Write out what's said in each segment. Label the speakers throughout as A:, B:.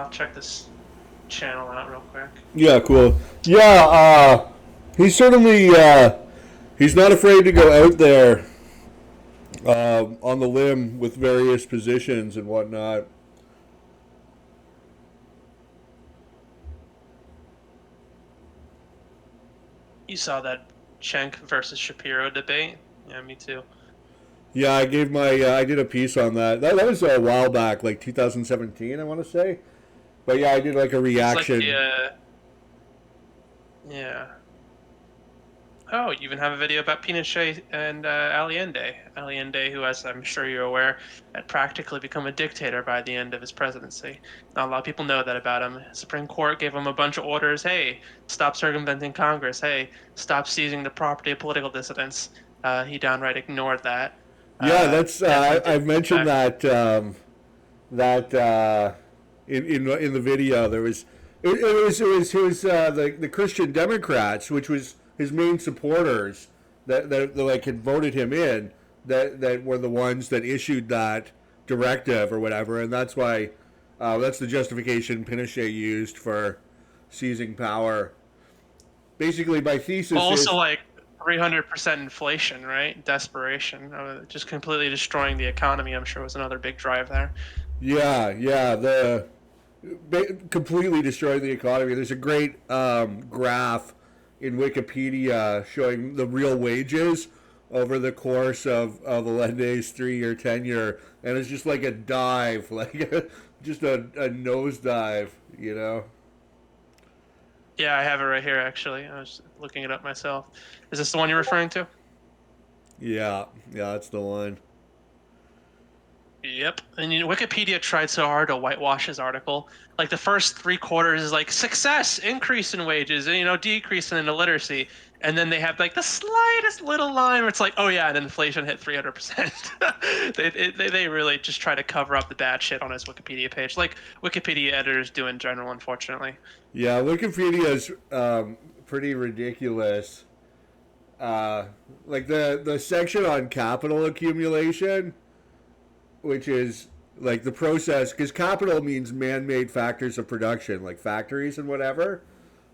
A: I'll check this channel out real quick.
B: Yeah, cool. Yeah, he's certainly he's not afraid to go out there on the limb with various positions and whatnot.
A: You saw that Schenck versus Shapiro debate? Yeah, me too.
B: Yeah, I did a piece on that. That was a while back, like 2017, I want to say. But yeah, I did like a
A: It's like the
B: reaction.
A: yeah. Oh, you even have a video about Pinochet and Allende. Allende, who, as I'm sure you're aware, had practically become a dictator by the end of his presidency. Not a lot of people know that about him. Supreme Court gave him a bunch of orders. Hey, stop circumventing Congress. Hey, stop seizing the property of political dissidents. He downright ignored that.
B: Yeah, that's
A: Definitely did
B: I've mentioned
A: back.
B: that in the video. There was it was the Christian Democrats, which was his main supporters that like had voted him in, that were the ones that issued that directive or whatever, and that's why that's the justification Pinochet used for seizing power. Basically, my thesis
A: Also,
B: is
A: like 300% inflation, right? Desperation. Just completely destroying the economy, I'm sure, was another big drive there.
B: yeah, completely destroyed the economy. There's a great graph in Wikipedia showing the real wages over the course of Allende's 3 year tenure, and it's just like a dive, like just a nosedive, you know?
A: Yeah, I have it right here, actually. I was looking it up myself. Is this the one you're referring to?
B: Yeah, yeah, that's the one.
A: Yep. And Wikipedia tried so hard to whitewash his article. Like the first three quarters is like success, increase in wages, and decrease in illiteracy. And then they have like the slightest little line where it's like, oh yeah, and inflation hit 300%. They really just try to cover up the bad shit on his Wikipedia page, like Wikipedia editors do in general, unfortunately.
B: Yeah, Wikipedia's pretty ridiculous. Like the section on capital accumulation, which is like the process, because capital means man-made factors of production, like factories and whatever.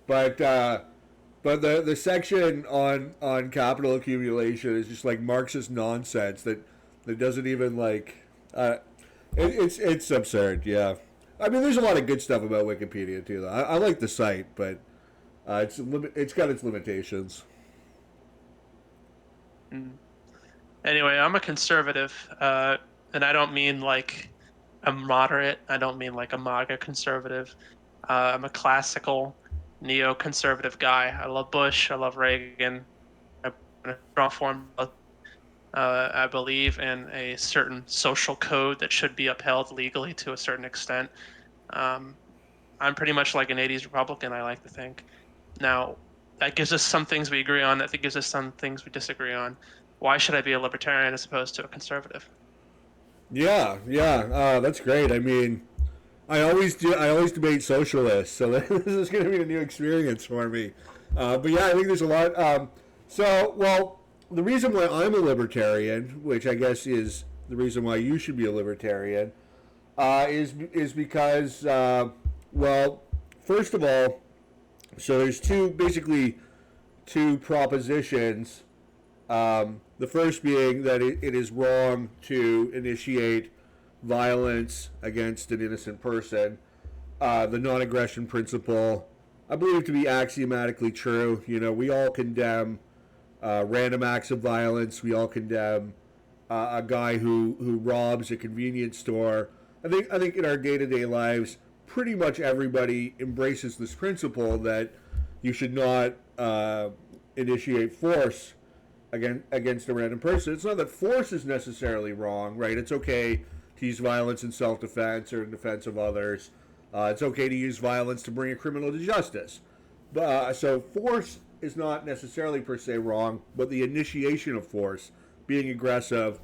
B: But the section on capital accumulation is just like Marxist nonsense that doesn't even like. It's absurd. Yeah, I mean, there's a lot of good stuff about Wikipedia too. Though I like the site, but it's got its limitations.
A: Mm. Anyway, I'm a conservative, and I don't mean like a moderate. I don't mean like a MAGA conservative. I'm a classical neoconservative guy. I love Bush. I love Reagan. I'm in a strong form. I believe in a certain social code that should be upheld legally to a certain extent. Um, I'm pretty much like an 80s Republican, I like to think. Now, that gives us some things we agree on. That gives us some things we disagree on. Why should I be a libertarian as opposed to a conservative?
B: Yeah, yeah, that's great. I mean, I always do. I always debate socialists, so this is going to be a new experience for me. But yeah, I think there's a lot. Well, the reason why I'm a libertarian, which I guess is the reason why you should be a libertarian, is because well, first of all, so there's basically two propositions. The first being that it is wrong to initiate violence against an innocent person. The non aggression principle, I believe to be axiomatically true. You know, we all condemn random acts of violence. We all condemn a guy who robs a convenience store. I think in our day to day lives, pretty much everybody embraces this principle that you should not initiate force against a random person. It's not that force is necessarily wrong, right? It's okay to use violence in self-defense or in defense of others. It's okay to use violence to bring a criminal to justice. So force is not necessarily per se wrong, but the initiation of force, being aggressive,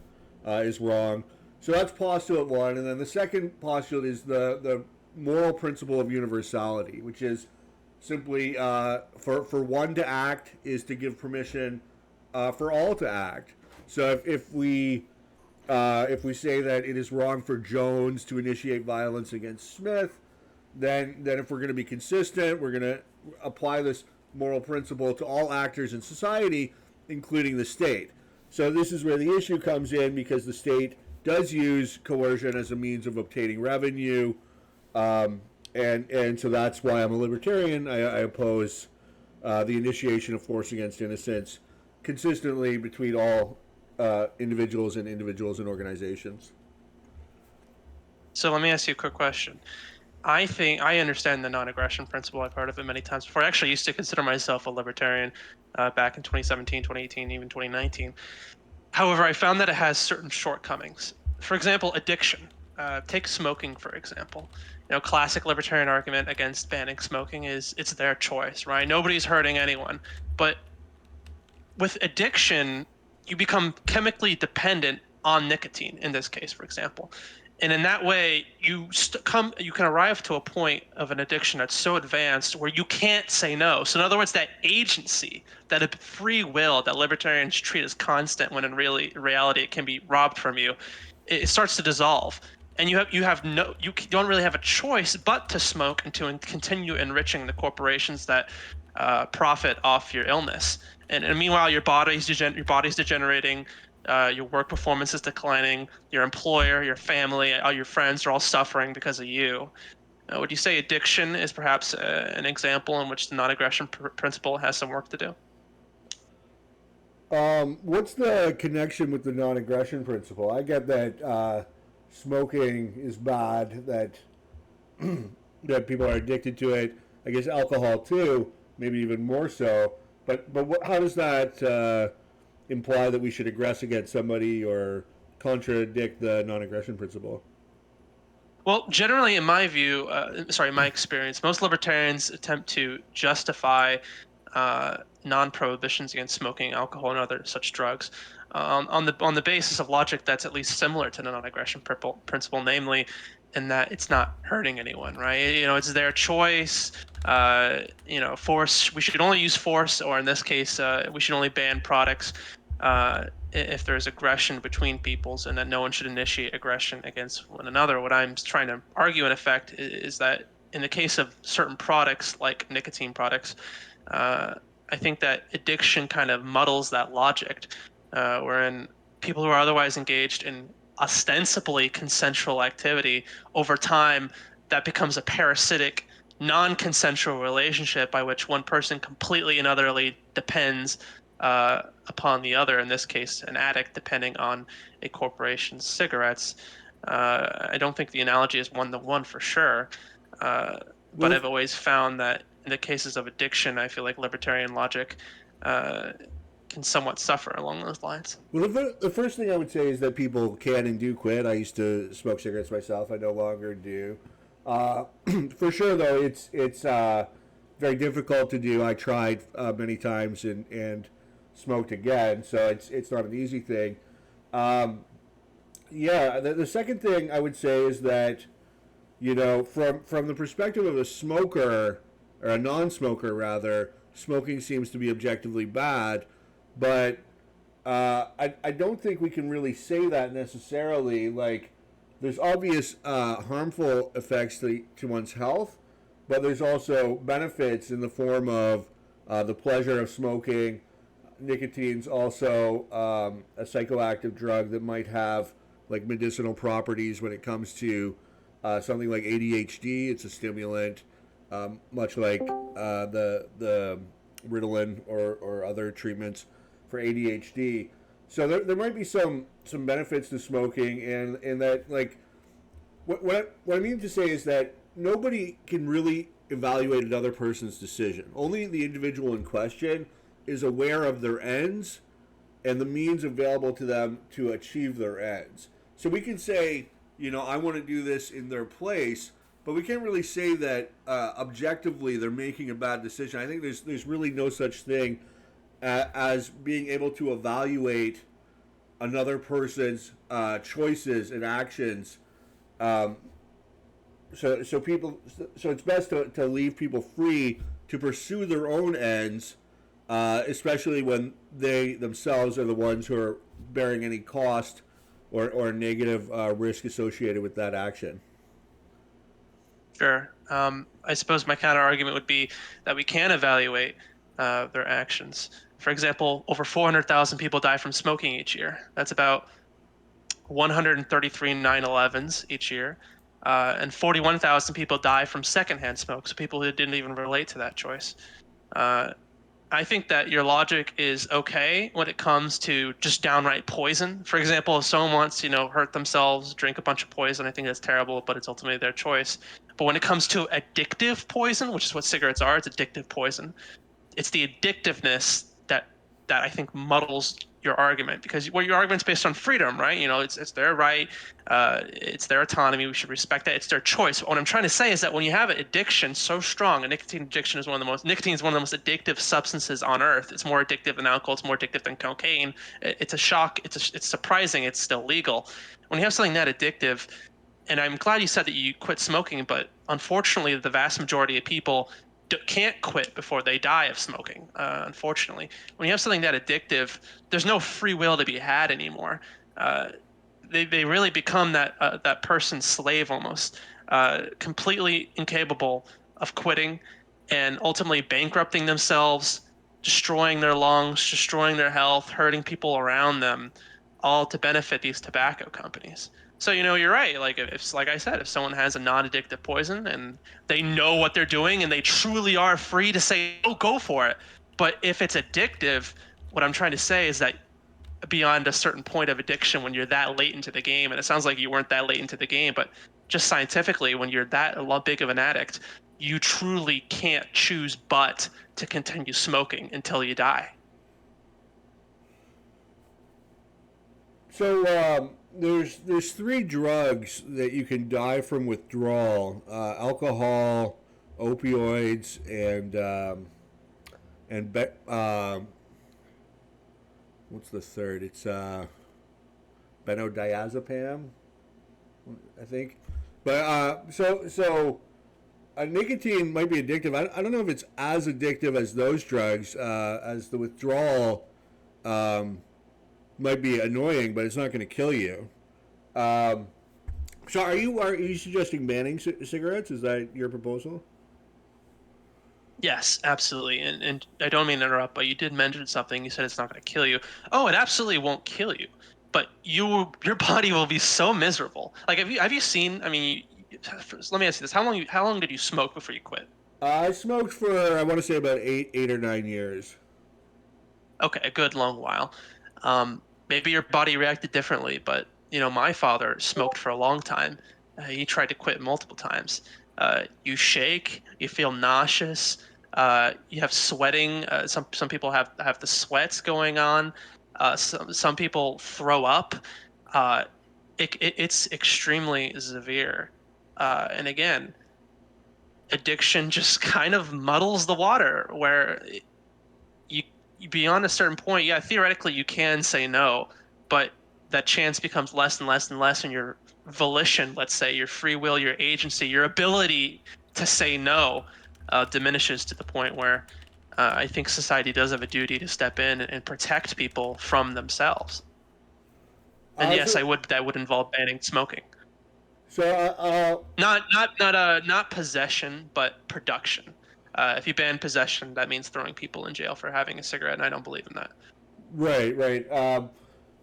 B: is wrong. So that's postulate one, and then the second postulate is the moral principle of universality, which is simply for one to act is to give permission for all to act. So if we say that it is wrong for Jones to initiate violence against Smith, then if we're going to be consistent, we're going to apply this moral principle to all actors in society, including the state. So this is where the issue comes in, because the state does use coercion as a means of obtaining revenue, and so that's why I'm a libertarian. I oppose the initiation of force against innocence consistently between all individuals and organizations.
A: So let me ask you a quick question. I think I understand the non-aggression principle. I've heard of it many times before. I actually used to consider myself a libertarian back in 2017, 2018, even 2019. However, I found that it has certain shortcomings. For example, addiction. Take smoking, for example. Classic libertarian argument against banning smoking is it's their choice, right? Nobody's hurting anyone. But with addiction, you become chemically dependent on nicotine, in this case, for example. And in that way, you can arrive to a point of an addiction that's so advanced where you can't say no. So in other words, that agency, that free will that libertarians treat as constant, when in reality it can be robbed from you, it starts to dissolve. And you don't really have a choice but to smoke and to continue enriching the corporations that profit off your illness. And meanwhile, your body's degenerating, your work performance is declining, your employer, your family, all your friends are all suffering because of you. Would you say addiction is perhaps an example in which the non-aggression principle has some work to do?
B: What's the connection with the non-aggression principle? I get that smoking is bad, that that people are addicted to it. I guess alcohol too, maybe even more so. But how does that imply that we should aggress against somebody or contradict the non-aggression principle?
A: Well, generally, in my view, my experience, most libertarians attempt to justify non-prohibitions against smoking, alcohol, and other such drugs on the basis of logic that's at least similar to the non-aggression principle, namely, in that it's not hurting anyone, right? It's their choice. Force. We should only use force, or in this case, we should only ban products if there's aggression between peoples, and that no one should initiate aggression against one another. What I'm trying to argue, in effect, is that in the case of certain products, like nicotine products, I think that addiction kind of muddles that logic, wherein people who are otherwise engaged in ostensibly consensual activity, over time, that becomes a parasitic, non-consensual relationship by which one person completely and utterly depends upon the other, in this case, an addict depending on a corporation's cigarettes. I don't think the analogy is one-to-one for sure, but
B: Well,
A: I've always found that in the cases of addiction, I feel like libertarian logic can somewhat suffer along those lines.
B: well, the first thing I would say is that people can and do quit. I used to smoke cigarettes myself. I no longer do. Uh, for sure, though, it's very difficult to do. I tried many times and smoked again, so it's not an easy thing. Um, yeah, the second thing I would say is that from the perspective of a smoker or a non-smoker rather, smoking seems to be objectively bad, but I don't think we can really say that necessarily. Like, there's obvious harmful effects to one's health, but there's also benefits in the form of the pleasure of smoking. Nicotine's also a psychoactive drug that might have like medicinal properties when it comes to something like ADHD. It's a stimulant, much like the Ritalin or other treatments for ADHD. So there might be some benefits to smoking, and that, like, what I mean to say is that nobody can really evaluate another person's decision. Only the individual in question is aware of their ends and the means available to them to achieve their ends. So we can say, I want to do this in their place, but we can't really say that objectively they're making a bad decision. I think there's really no such thing as being able to evaluate another person's choices and actions. Um, so it's best to leave people free to pursue their own ends, especially when they themselves are the ones who are bearing any cost or negative risk associated with that action.
A: Sure. I suppose my counter argument would be that we can evaluate their actions. For example, over 400,000 people die from smoking each year. That's about 133 9/11s each year. And 41,000 people die from secondhand smoke, so people who didn't even relate to that choice. Uh, I think that your logic is okay when it comes to just downright poison. For example, if someone wants to, hurt themselves, drink a bunch of poison, I think that's terrible, but it's ultimately their choice. But when it comes to addictive poison, which is what cigarettes are, it's addictive poison. It's the addictiveness that I think muddles your argument because your argument's based on freedom, right? It's their right, it's their autonomy. We should respect that. It's their choice. What I'm trying to say is that when you have an addiction so strong, a nicotine addiction is nicotine is one of the most addictive substances on earth. It's more addictive than alcohol. It's more addictive than cocaine. It's a shock. It's surprising. It's still legal. When you have something that addictive, and I'm glad you said that you quit smoking, but unfortunately, the vast majority of people can't quit before they die of smoking. Unfortunately, when you have something that addictive, there's no free will to be had anymore. Uh, they really become that person's slave almost, completely incapable of quitting, and ultimately bankrupting themselves, destroying their lungs, destroying their health, hurting people around them, all to benefit these tobacco companies. So you're right. Like I said, if someone has a non-addictive poison and they know what they're doing and they truly are free to say, "Oh, go for it." But if it's addictive, what I'm trying to say is that beyond a certain point of addiction, when you're that late into the game, and it sounds like you weren't that late into the game, but just scientifically, when you're that big of an addict, you truly can't choose but to continue smoking until you die.
B: So there's three drugs that you can die from withdrawal: alcohol, opioids, and what's the third? It's benodiazepam, I think. But nicotine might be addictive. I don't know if it's as addictive as those drugs. As the withdrawal um, might be annoying, but it's not going to kill you. Um, so are you suggesting banning cigarettes? Is that your proposal?
A: Yes, absolutely. And I don't mean to interrupt, but you did mention something. You said it's not going to kill you. Oh, it absolutely won't kill you, but your body will be so miserable. Like, have you seen? I mean, let me ask you this: how long did you smoke before you quit?
B: I smoked for I want to say about 8 or 9 years.
A: Okay, a good long while. Maybe your body reacted differently, but my father smoked for a long time. He tried to quit multiple times. You shake, you feel nauseous, you have sweating. Some people have the sweats going on. Some people throw up. Uh, it's extremely severe. And again, addiction just kind of muddles the water where you beyond a certain point, yeah, theoretically you can say no, but that chance becomes less and less and less, and your volition, let's say, your free will, your agency, your ability to say no, diminishes to the point where I think society does have a duty to step in and protect people from themselves. And
B: Uh,
A: yes,
B: so
A: that would involve banning smoking.
B: so
A: Not possession, but production. If you ban possession, that means throwing people in jail for having a cigarette, and I don't believe in that.
B: right.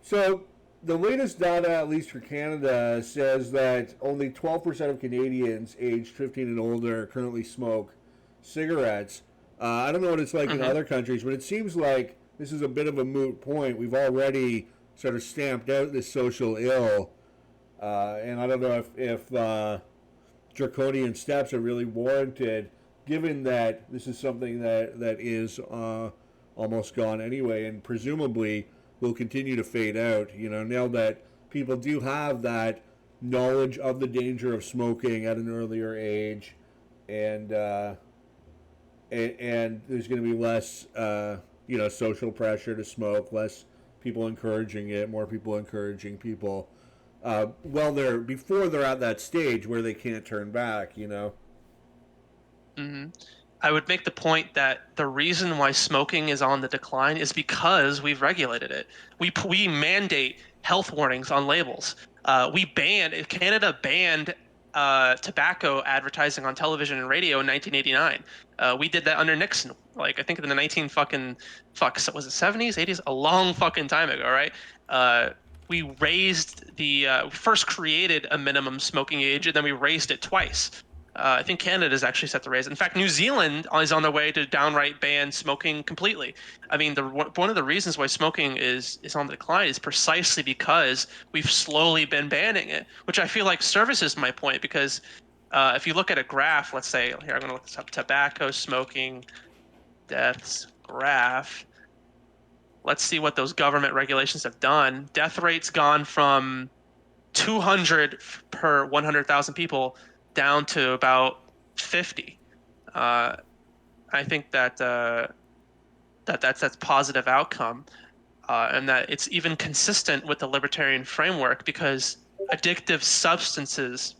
B: So the latest data, at least for Canada, says that only 12% of Canadians aged 15 and older currently smoke cigarettes. I don't know what it's like in
A: Hmm.
B: other countries, but it seems like this is a bit of a moot point. We've already sort of stamped out this social ill, and I don't know if draconian steps are really warranted, given that this is something that is almost gone anyway, and presumably will continue to fade out. Now that people do have that knowledge of the danger of smoking at an earlier age, and and there's going to be less, social pressure to smoke, less people encouraging it, more people encouraging people. They're before they're at that stage where they can't turn back.
A: Hmm. I would make the point that the reason why smoking is on the decline is because we've regulated it. We mandate health warnings on labels. Canada banned tobacco advertising on television and radio in 1989. We did that under Nixon, like I think in the 19 fucking so was it 70s, 80s, a long fucking time ago, right? Uh, we raised first created a minimum smoking age, and then we raised it twice. I think Canada is actually set to raise it. In fact, New Zealand is on their way to downright ban smoking completely. I mean, one of the reasons why smoking is on the decline is precisely because we've slowly been banning it, which I feel like services my point because if you look at a graph, let's say here I'm going to look this up, tobacco smoking deaths graph. Let's see what those government regulations have done. Death rate's gone from 200 per 100,000 people down to about 50. Uh, I think that's positive outcome, and that it's even consistent with the libertarian framework because addictive substances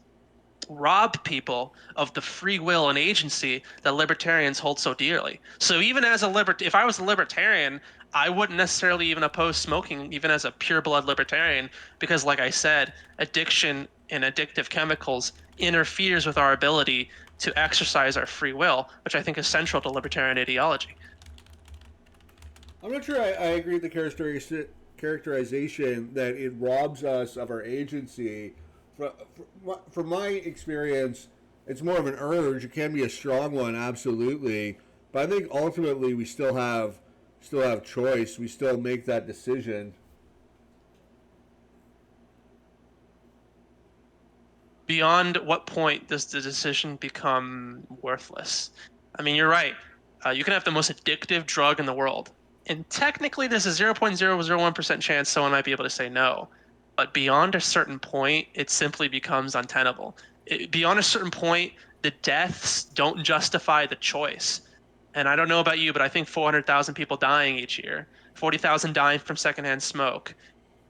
A: rob people of the free will and agency that libertarians hold so dearly. So even as if I was a libertarian, I wouldn't necessarily even oppose smoking, even as a pure blood libertarian, because like I said, addiction and addictive chemicals interferes with our ability to exercise our free will, which I think is central to libertarian ideology.
B: I'm not sure I agree with the characterization that it robs us of our agency. From my experience, it's more of an urge. It can be a strong one, absolutely. But I think ultimately we still have choice. We still make that decision.
A: Beyond what point does the decision become worthless? I mean, you're right. You can have the most addictive drug in the world, and technically, there's a 0.001% chance someone might be able to say no. But beyond a certain point, it simply becomes untenable. Beyond a certain point, the deaths don't justify the choice. And I don't know about you, but I think 400,000 people dying each year, 40,000 dying from secondhand smoke,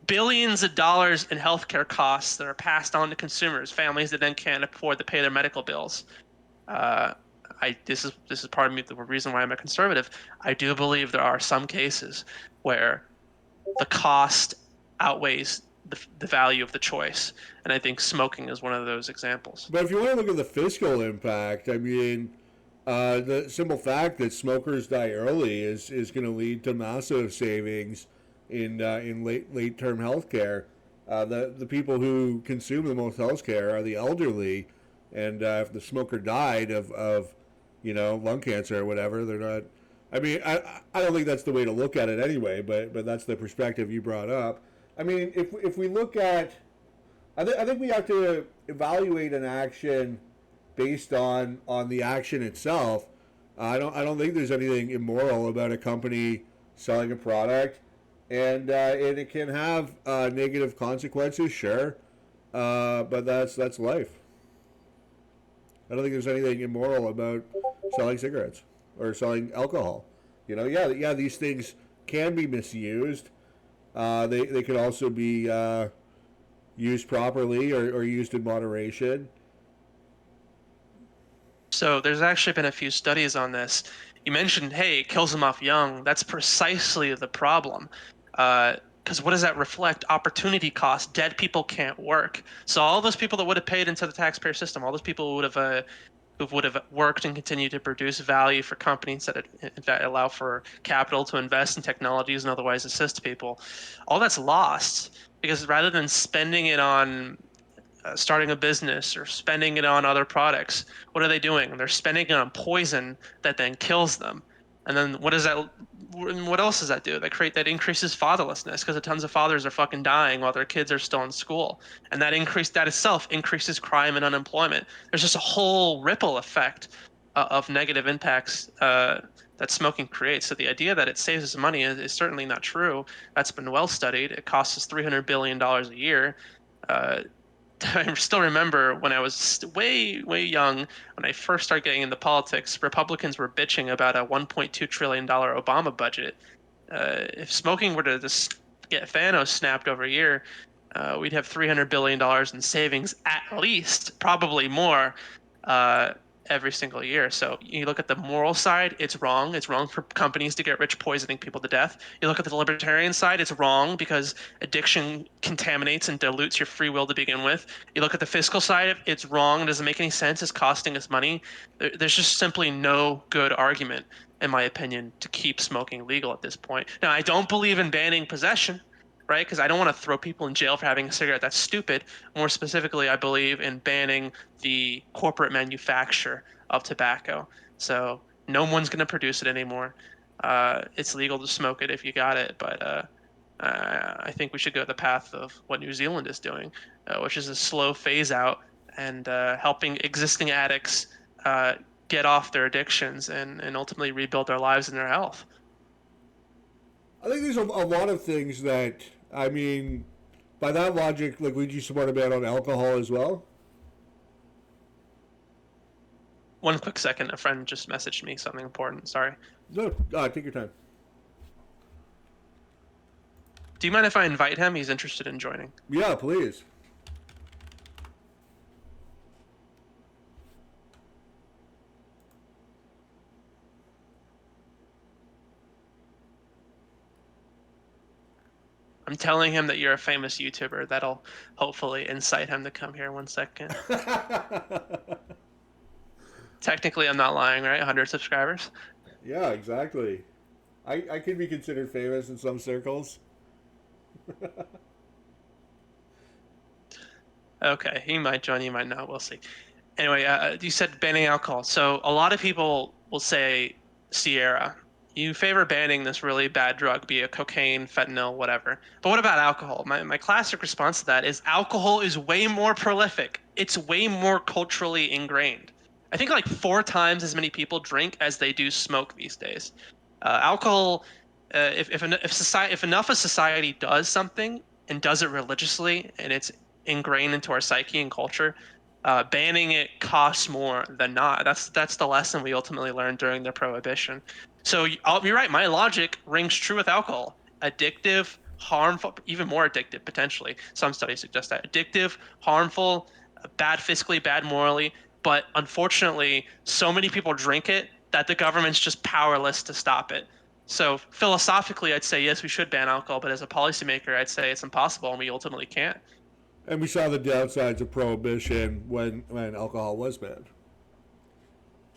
A: billions of dollars in healthcare costs that are passed on to consumers, families that then can't afford to pay their medical bills. Uh, this is part of me the reason why I'm a conservative. I do believe there are some cases where the cost outweighs the value of the choice, and I think smoking is one of those examples.
B: But if you want to look at the fiscal impact, I mean, the simple fact that smokers die early is going to lead to massive savings in late term healthcare. The people who consume the most healthcare are the elderly, and if the smoker died of lung cancer or whatever, they're not. I mean, I don't think that's the way to look at it anyway. But that's the perspective you brought up. I mean, if we look at, I think we have to evaluate an action based on the action itself. I don't think there's anything immoral about a company selling a product, and it can have negative consequences, sure, but that's life. I don't think there's anything immoral about selling cigarettes or selling alcohol. Yeah, these things can be misused. They could also be used properly or used in moderation.
A: So there's actually been a few studies on this. You mentioned, hey, it kills them off young. That's precisely the problem. Because what does that reflect? Opportunity cost. Dead people can't work. So all those people that would have paid into the taxpayer system, all those people who would have worked and continued to produce value for companies that allow for capital to invest in technologies and otherwise assist people, all that's lost because rather than spending it on starting a business or spending it on other products, what are they doing? They're spending it on poison that then kills them. And then what does that? What else does that do? That increases fatherlessness because tons of fathers are fucking dying while their kids are still in school, and that itself increases crime and unemployment. There's just a whole ripple effect of negative impacts that smoking creates. So the idea that it saves us money is certainly not true. That's been well studied. It costs us $300 billion a year. Uh, I still remember when I was way, way young, when I first started getting into politics, Republicans were bitching about a $1.2 trillion Obama budget. If smoking were to just get Thanos snapped over a year, we'd have $300 billion in savings at least, probably more. Uh, every single year. So you look at the moral side, it's wrong. It's wrong for companies to get rich poisoning people to death. You look at the libertarian side, it's wrong because addiction contaminates and dilutes your free will to begin with. You look at the fiscal side, it's wrong. It doesn't make any sense. It's costing us money. There's just simply no good argument, in my opinion, to keep smoking legal at this point. Now, I don't believe in banning possession, right? Because I don't want to throw people in jail for having a cigarette. That's stupid. More specifically, I believe in banning the corporate manufacture of tobacco. So no one's going to produce it anymore. It's legal to smoke it if you got it, but I think we should go the path of what New Zealand is doing, which is a slow phase out and helping existing addicts uh, get off their addictions and ultimately rebuild their lives and their health.
B: I think there's a lot of things that, I mean, by that logic, like, would you support a ban on alcohol as well?
A: One quick second, a friend just messaged me something important. Sorry.
B: No, take your time.
A: Do you mind if I invite him? He's interested in joining.
B: Yeah, please.
A: I'm telling him that you're a famous YouTuber. That'll hopefully incite him to come here. One second. Technically, I'm not lying, right? 100 subscribers.
B: Yeah, exactly. I could be considered famous in some circles.
A: Okay, he might join, he might not. We'll see. Anyway, you said banning alcohol. So a lot of people will say, Sierra, you favor banning this really bad drug, be it cocaine, fentanyl, whatever. But what about alcohol? My classic response to that is alcohol is way more prolific. It's way more culturally ingrained. I think like 4 times as many people drink as they do smoke these days. Alcohol, if enough of society does something and does it religiously, and it's ingrained into our psyche and culture, banning it costs more than not. That's the lesson we ultimately learned during the prohibition. So you're right. My logic rings true with alcohol. Addictive, harmful, even more addictive potentially. Some studies suggest that addictive, harmful, bad fiscally, bad morally. But unfortunately, so many people drink it that the government's just powerless to stop it. So philosophically, I'd say yes, we should ban alcohol, but as a policymaker, I'd say it's impossible, and we ultimately can't.
B: And we saw the downsides of prohibition when alcohol was banned.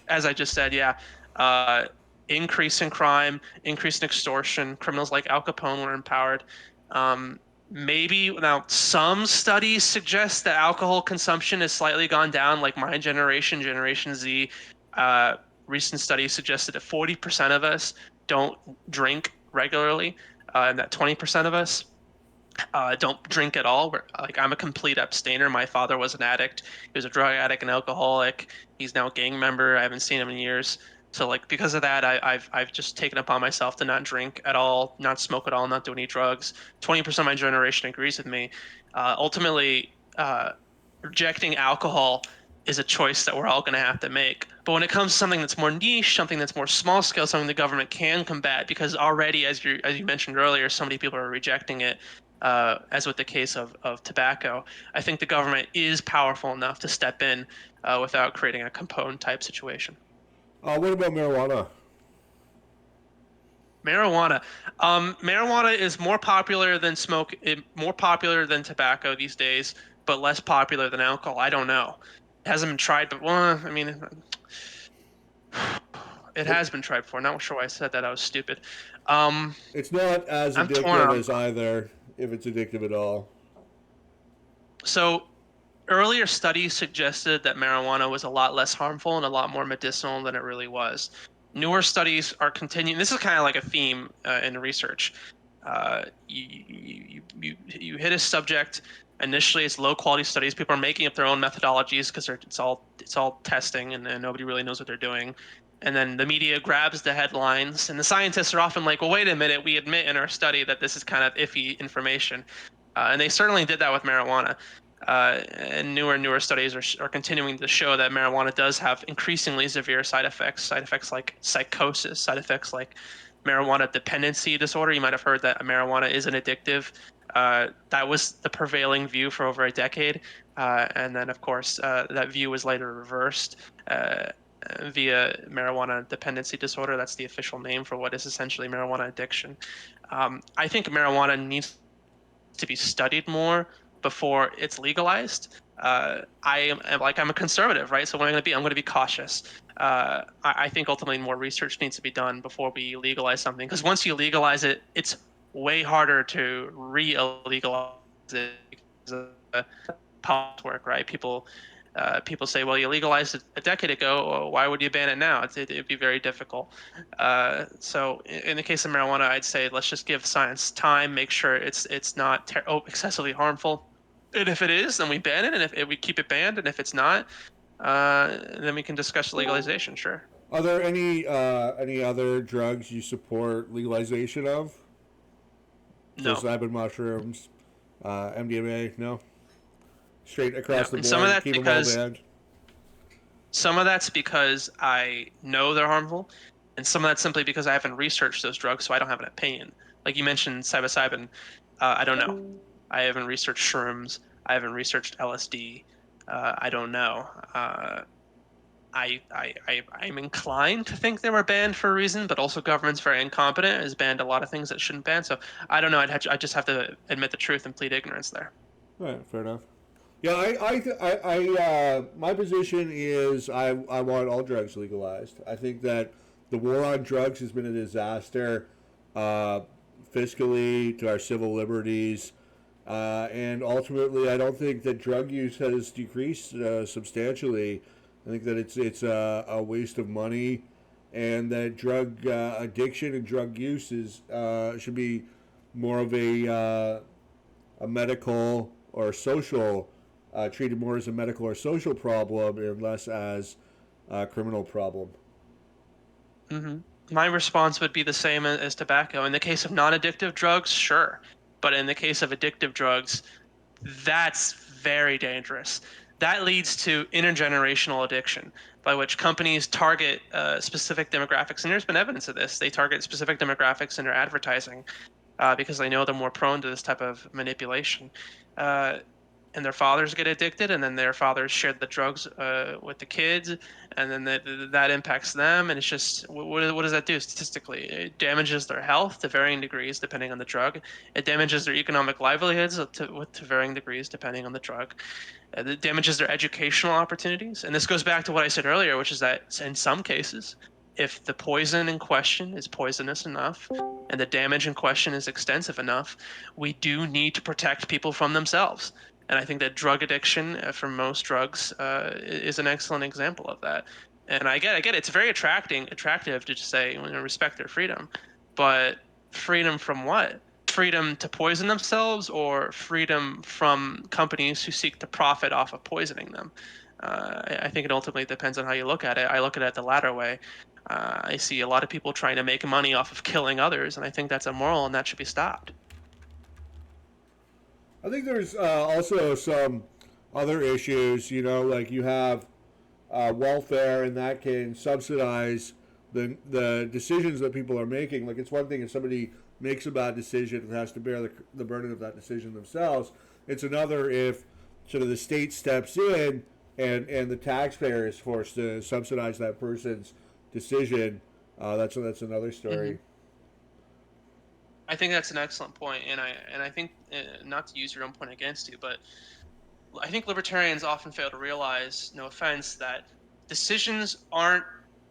A: As I just said, yeah, uh, increase in crime, increase in extortion. Criminals like Al Capone were empowered. Um, Maybe now some studies suggest that alcohol consumption has slightly gone down, like my generation, Generation Z. Uh, Recent studies suggested that 40% of us don't drink regularly, and that 20% of us don't drink at all. Like I'm a complete abstainer. My father was an addict. He was a drug addict and alcoholic. He's now a gang member. I haven't seen him in years. So like because of that, I've just taken upon myself to not drink at all, not smoke at all, not do any drugs. 20% of my generation agrees with me. Ultimately, rejecting alcohol is a choice that we're all going to have to make. But when it comes to something that's more niche, something that's more small scale, something the government can combat, because already, as you mentioned earlier, so many people are rejecting it, as with the case of tobacco, I think the government is powerful enough to step in without creating a Capone type situation.
B: What about marijuana?
A: Marijuana. Marijuana is more popular than more popular than tobacco these days, but less popular than alcohol. I don't know. It hasn't been tried, but well, I mean, it
B: It,
A: has been tried before. Not sure why I said that. I was stupid. Um,
B: it's not as
A: I'm torn
B: addictive
A: on.
B: as either, if it's addictive at all.
A: So earlier studies suggested that marijuana was a lot less harmful and a lot more medicinal than it really was. Newer studies are continuing. This is kind of like a theme in research. You hit a subject. Initially, it's low quality studies. People are making up their own methodologies because it's all testing and nobody really knows what they're doing. And then the media grabs the headlines, and the scientists are often like, "Well, wait a minute. We admit in our study that this is kind of iffy information," and they certainly did that with marijuana. And newer studies are continuing to show that marijuana does have increasingly severe side effects like psychosis, side effects like marijuana dependency disorder. You might have heard that marijuana is an addictive. That was the prevailing view for over a decade. And then, of course, that view was later reversed. via marijuana dependency disorder. That's the official name for what is essentially marijuana addiction. I think marijuana needs to be studied more before it's legalized. I'm a conservative, right? So what I'm going to be, I'm going to be cautious. I think ultimately more research needs to be done before we legalize something, because once you legalize it, it's way harder to re-legalize it because of the policy work, right? People say, well, you legalized it a decade ago. Why would you ban it now? It'd be very difficult. So in the case of marijuana, I'd say let's just give science time, make sure it's not excessively harmful. And if it is, then we ban it. And if we keep it banned, and if it's not, then we can discuss legalization. Sure.
B: Are there any other drugs you support legalization of?
A: No,
B: Psilocybin mushrooms, MDMA? No, straight
A: no.
B: across the
A: And some of
B: board.
A: that's
B: Keep them all
A: because
B: banned.
A: I know they're harmful, and some of that's simply because I haven't researched those drugs, so I don't have an opinion. Like you mentioned, psilocybin, I don't know. I haven't researched shrooms. I haven't researched LSD. I don't know. I'm inclined to think they were banned for a reason, but also government's very incompetent, has banned a lot of things that shouldn't ban. So I don't know. I just have to admit the truth and plead ignorance there.
B: All right, fair enough. Yeah, my position is I want all drugs legalized. I think that the war on drugs has been a disaster, uh, fiscally to our civil liberties, and ultimately, I don't think that drug use has decreased substantially. I think that it's a waste of money, and that drug addiction and drug use is should be more of a medical or social, treated more as a medical or social problem and less as a criminal problem.
A: hmm My response would be the same as tobacco. In the case of non-addictive drugs, sure. But in the case of addictive drugs, that's very dangerous. That leads to intergenerational addiction, by which companies target specific demographics. And there's been evidence of this. They target specific demographics in their advertising because they know they're more prone to this type of manipulation. Uh, and their fathers get addicted, and then their fathers share the drugs with the kids, and then that impacts them. And it's just what does that do statistically? It damages their health to varying degrees depending on the drug. It damages their economic livelihoods to varying degrees depending on the drug. It damages their educational opportunities. And this goes back to what I said earlier, which is that in some cases, if the poison in question is poisonous enough and the damage in question is extensive enough, we do need to protect people from themselves. And I think that drug addiction for most drugs is an excellent example of that. And I get it's very attractive to just say, respect their freedom, but freedom from what? Freedom to poison themselves or freedom from companies who seek to profit off of poisoning them? I think it ultimately depends on how you look at it. I look at it the latter way. I see a lot of people trying to make money off of killing others, and I think that's immoral and that should be stopped.
B: I think there's also some other issues, like you have welfare, and that can subsidize the decisions that people are making. Like it's one thing if somebody makes a bad decision and has to bear the burden of that decision themselves. It's another if sort of the state steps in and the taxpayer is forced to subsidize that person's decision. That's another
A: hmm
B: story.
A: I think that's an excellent point, and I think not to use your own point against you, but I think libertarians often fail to realize, no offense, that decisions aren't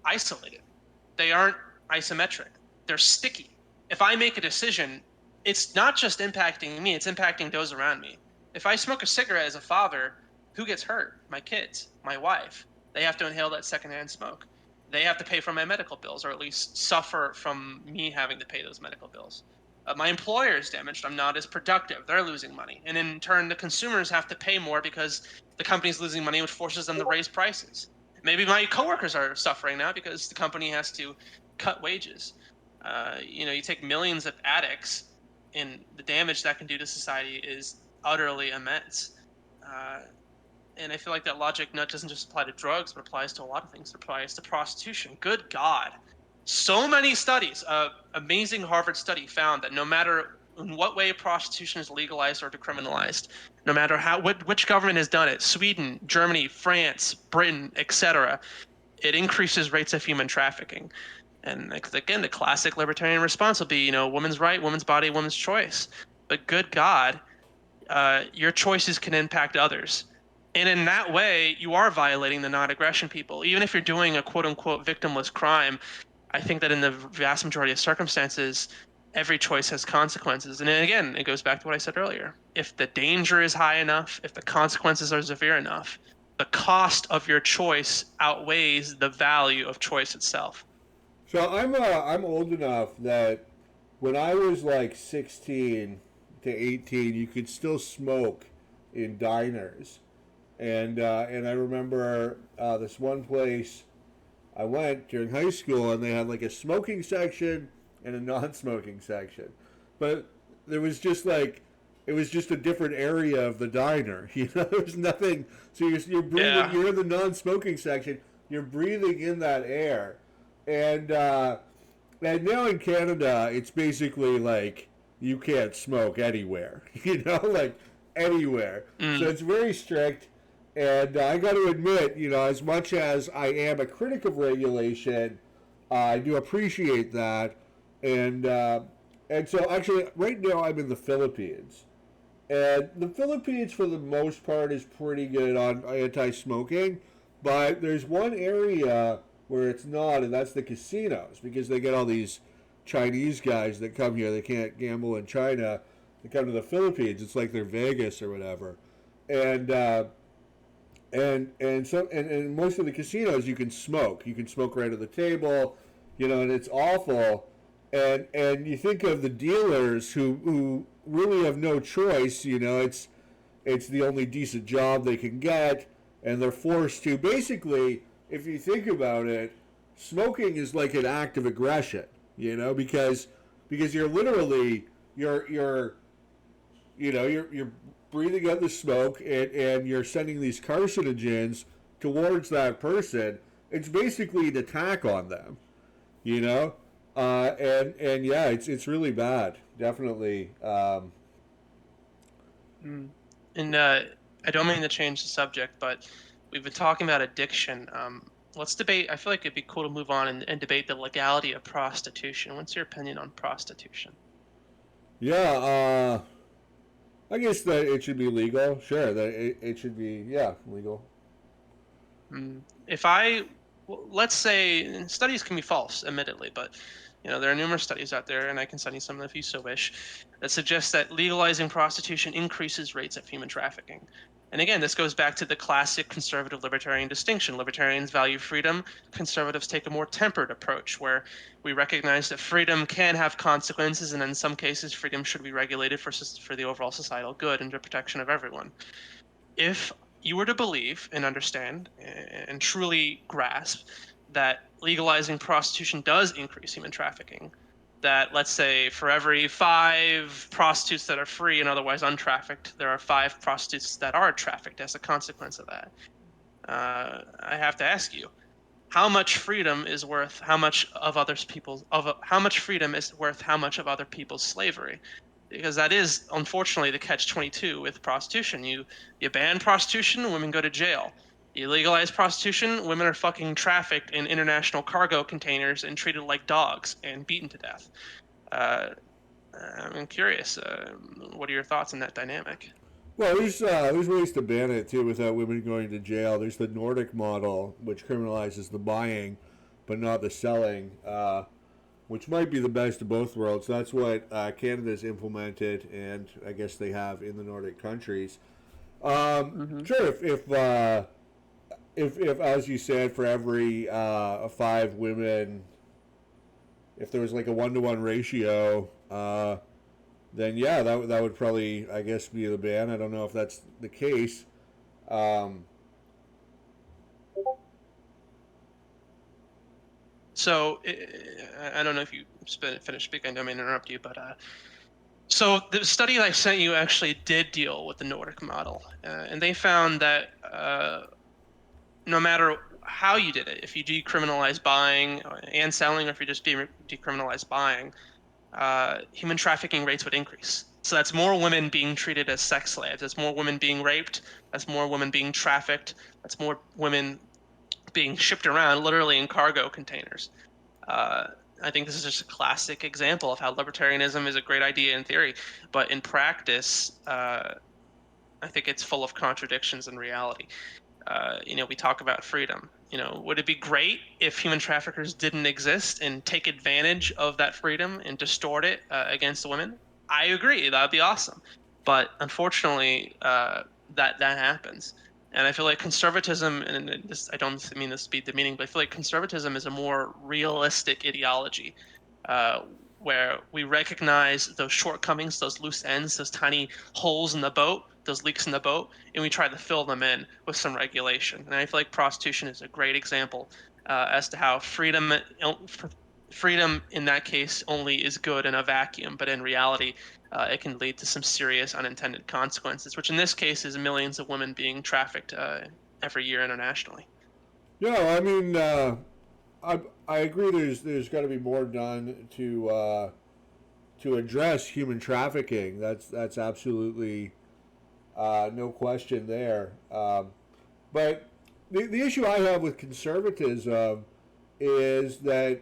A: isolated. They aren't isometric. They're sticky. If I make a decision, it's not just impacting me, it's impacting those around me. If I smoke a cigarette as a father, who gets hurt? My kids, my wife. They have to inhale that secondhand smoke. They have to pay for my medical bills, or at least suffer from me having to pay those medical bills. My employer is damaged. I'm not as productive. They're losing money. And in turn, the consumers have to pay more because the company's losing money, which forces them to raise prices. Maybe my coworkers are suffering now because the company has to cut wages. You take millions of addicts, and the damage that can do to society is utterly immense. Uh, and I feel like that logic nut doesn't just apply to drugs, but applies to a lot of things. It applies to prostitution. Good God. So many studies. Amazing Harvard study found that no matter in what way prostitution is legalized or decriminalized, no matter which government has done it, Sweden, Germany, France, Britain, etc., it increases rates of human trafficking. And again, the classic libertarian response will be, woman's right, woman's body, woman's choice. But good God, your choices can impact others. And in that way, you are violating the non-aggression people. Even if you're doing a quote unquote victimless crime, I think that in the vast majority of circumstances, every choice has consequences. And then again, it goes back to what I said earlier. If the danger is high enough, if the consequences are severe enough, the cost of your choice outweighs the value of choice itself.
B: So I'm old enough that when I was like 16 to 18, you could still smoke in diners, and I remember this one place I went during high school, and they had like a smoking section and a non-smoking section, but there was just like it was just a different area of the diner. There was nothing. So you're breathing.
A: Yeah.
B: You're in the non-smoking section. You're breathing in that air, and and now in Canada, it's basically like you can't smoke anywhere. Like anywhere. So
A: Mm.
B: it's very strict. And I got to admit, as much as I am a critic of regulation, I do appreciate that. And and so actually, right now I'm in the Philippines, and the Philippines, for the most part, is pretty good on anti-smoking. But there's one area where it's not, and that's the casinos, because they get all these Chinese guys that come here. They can't gamble in China. They come to the Philippines. It's like they're Vegas or whatever. And and most of the casinos you can smoke. You can smoke right at the table, and it's awful. And you think of the dealers who really have no choice. It's the only decent job they can get, and they're forced to basically. If you think about it, smoking is like an act of aggression. Because you're literally you're breathing out the smoke, and you're sending these carcinogens towards that person. It's basically an attack on them, you know, and yeah, it's really bad, definitely.
A: Mm. And I don't mean to change the subject, but we've been talking about addiction. Let's debate. I feel like it'd be cool to move on and debate the legality of prostitution. What's your opinion on prostitution?
B: Yeah, I guess that it should be legal. Sure, that it should be, yeah, legal.
A: If I, well, let's say, and studies can be false, admittedly, but there are numerous studies out there, and I can send you some if you so wish, that suggest that legalizing prostitution increases rates of human trafficking. And again, this goes back to the classic conservative libertarian distinction. Libertarians value freedom. Conservatives take a more tempered approach, where we recognize that freedom can have consequences, and in some cases, freedom should be regulated for the overall societal good and the protection of everyone. If you were to believe and understand and truly grasp that legalizing prostitution does increase human trafficking, that let's say for every five prostitutes that are free and otherwise untrafficked, there are five prostitutes that are trafficked as a consequence of that. I have to ask you, how much freedom is worth how much freedom is worth how much of other people's slavery? Because that is unfortunately the catch 22 with prostitution. You ban prostitution, women go to jail. You legalize prostitution, women are fucking trafficked in international cargo containers and treated like dogs and beaten to death. uh, I'm curious, what are your thoughts on that dynamic?
B: Well, there's ways to ban it too without women going to jail. There's the Nordic model, which criminalizes the buying, but not the selling, which might be the best of both worlds. That's what Canada's implemented, and I guess they have in the Nordic countries.
A: Hmm.
B: Sure, if as you said, for every five women, if there was like a 1-to-1 ratio, then yeah, that would probably, I guess, be the ban. I don't know if that's the case. Um,
A: So I don't know if you finished speaking. I don't mean to interrupt you, but so the study that I sent you actually did deal with the Nordic model, and they found that no matter how you did it, if you decriminalize buying and selling, or if you just decriminalize buying, human trafficking rates would increase. So that's more women being treated as sex slaves. That's more women being raped. That's more women being trafficked. That's more women being shipped around literally in cargo containers. Uh, I think this is just a classic example of how libertarianism is a great idea in theory, but in practice, I think it's full of contradictions in reality. We talk about freedom. Would it be great if human traffickers didn't exist and take advantage of that freedom and distort it against women? I agree. That would be awesome. But unfortunately, that happens. And I feel like conservatism, and this, I don't mean this to be demeaning, but I feel like conservatism is a more realistic ideology, uh, where we recognize those shortcomings, those loose ends, those tiny holes in the boat, those leaks in the boat, and we try to fill them in with some regulation. And I feel like prostitution is a great example as to how freedom in that case only is good in a vacuum, but in reality, it can lead to some serious unintended consequences, which in this case is millions of women being trafficked every year internationally.
B: Yeah, I mean, I agree. There's got to be more done to address human trafficking. That's absolutely no question there. But the issue I have with conservatism is that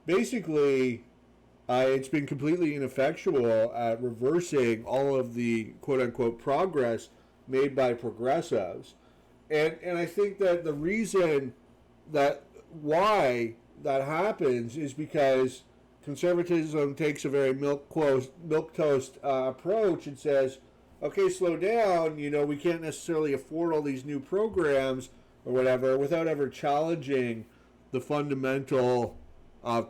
B: basically it's been completely ineffectual at reversing all of the quote unquote progress made by progressives. And I think that the reason that why that happens is because conservatism takes a very milk toast approach and says, okay, slow down. We can't necessarily afford all these new programs or whatever without ever challenging the fundamental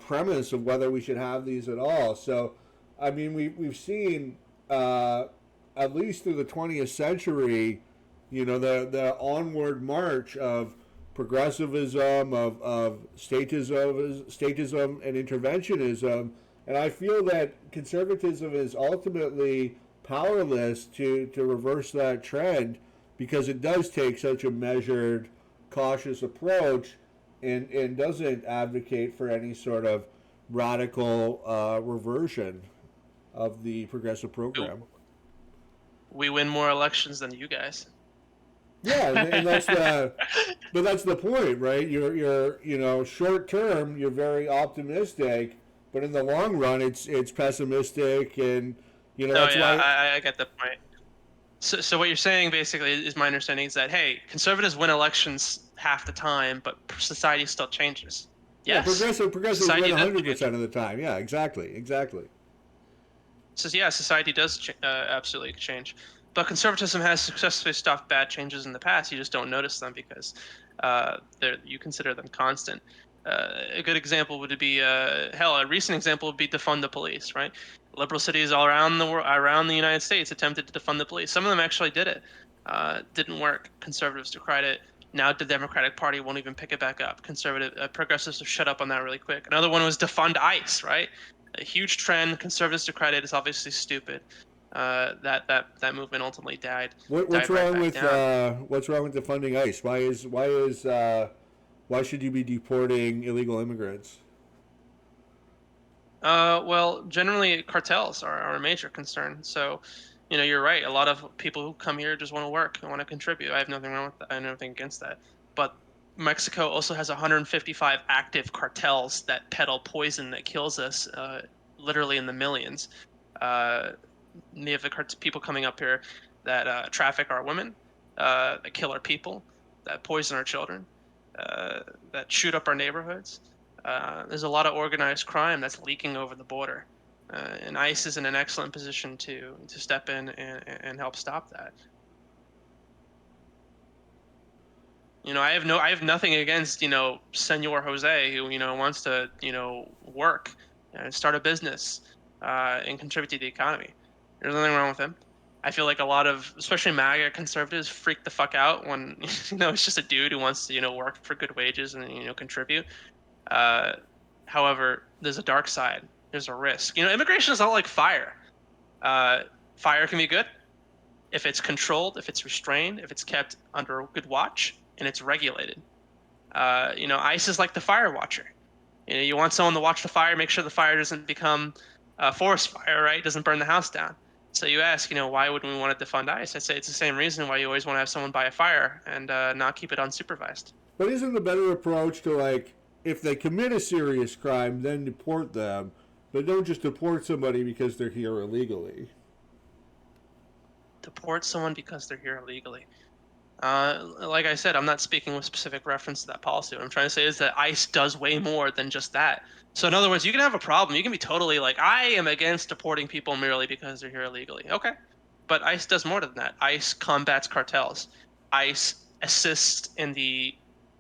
B: premise of whether we should have these at all. So, I mean, we've seen at least through the 20th century, the onward march of progressivism, of statism and interventionism, and I feel that conservatism is ultimately powerless to reverse that trend because it does take such a measured, cautious approach and doesn't advocate for any sort of radical reversion of the progressive program.
A: We win more elections than you guys.
B: Yeah, and that's the point, right? You're short term, you're very optimistic, but in the long run, it's pessimistic, and
A: No,
B: that's
A: yeah,
B: why.
A: I get the point. So what you're saying basically is my understanding is that hey, conservatives win elections half the time, but society still changes.
B: Yeah,
A: Yes,
B: progressives win
A: society does change.
B: 100% of the time. Yeah, exactly.
A: So yeah, society does absolutely change. But conservatism has successfully stopped bad changes in the past. You just don't notice them because you consider them constant. A good example would be hell. A recent example would be defund the police. Right, liberal cities all around the world, around the United States, attempted to defund the police. Some of them actually did it. Didn't work. Conservatives decried it. Now the Democratic Party won't even pick it back up. Progressives have shut up on that really quick. Another one was defund ICE. Right, a huge trend. Conservatives decryed it. It's obviously stupid. That movement ultimately
B: What's
A: died right
B: wrong
A: back
B: with
A: down.
B: defunding ICE? Why should you be deporting illegal immigrants?
A: Well, generally cartels are a major concern. So, you're right. A lot of people who come here just want to work and want to contribute. I have nothing wrong with that. I have nothing against that. But Mexico also has 155 active cartels that peddle poison that kills us, literally in the millions. Uh, you have the people coming up here that traffic our women, that kill our people, that poison our children, uh, that shoot up our neighborhoods. There's a lot of organized crime that's leaking over the border, and ICE is in an excellent position to step in and help stop that. I have nothing against Senor Jose who wants to work and start a business and contribute to the economy. There's nothing wrong with him. I feel like a lot of, especially MAGA conservatives, freak the fuck out when it's just a dude who wants to work for good wages and contribute. Uh, However, there's a dark side. There's a risk. Immigration is not like fire. Uh, Fire can be good if it's controlled, if it's restrained, if it's kept under good watch, and it's regulated. ICE is like the fire watcher. You want someone to watch the fire, make sure the fire doesn't become a forest fire, right? It doesn't burn the house down. So you ask, why would we want to defund ICE? I'd say it's the same reason why you always want to have someone buy a fire and not keep it unsupervised.
B: But isn't the better approach to, like, if they commit a serious crime, then deport them, but don't just deport somebody because they're here illegally?
A: Deport someone because they're here illegally. Like I said, I'm not speaking with specific reference to that policy. What I'm trying to say is that ICE does way more than just that. So in other words, you can have a problem. You can be totally like, I am against deporting people merely because they're here illegally. Okay. But ICE does more than that. ICE combats cartels. ICE assists in the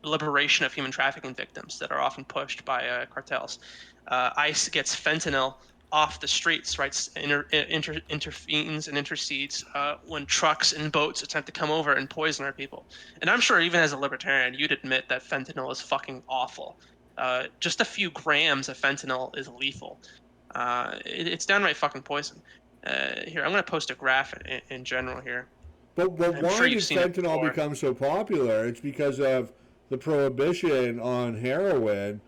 A: liberation of human trafficking victims that are often pushed by cartels. ICE gets fentanyl off the streets, right? Intervenes and intercedes when trucks and boats attempt to come over and poison our people. And I'm sure even as a libertarian, you'd admit that fentanyl is fucking awful. Just a few grams of fentanyl is lethal. It's downright fucking poison. Here, I'm going to post a graph in general here.
B: But
A: I'm sure
B: why
A: you've
B: did
A: seen it
B: fentanyl
A: before.
B: become so popular? It's because of the prohibition on heroin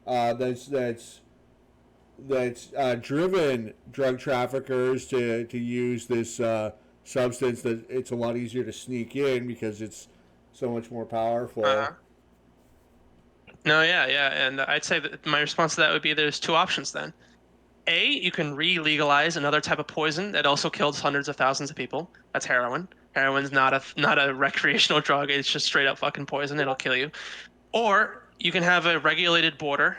B: that's driven drug traffickers to use this substance that it's a lot easier to sneak in because it's so much more powerful.
A: Uh, no, yeah, yeah. And I'd say that my response to that would be there's two options then. A, you can re-legalize another type of poison that also kills hundreds of thousands of people. That's heroin. Heroin's not a recreational drug. It's just straight up fucking poison. It'll kill you. Or you can have a regulated border,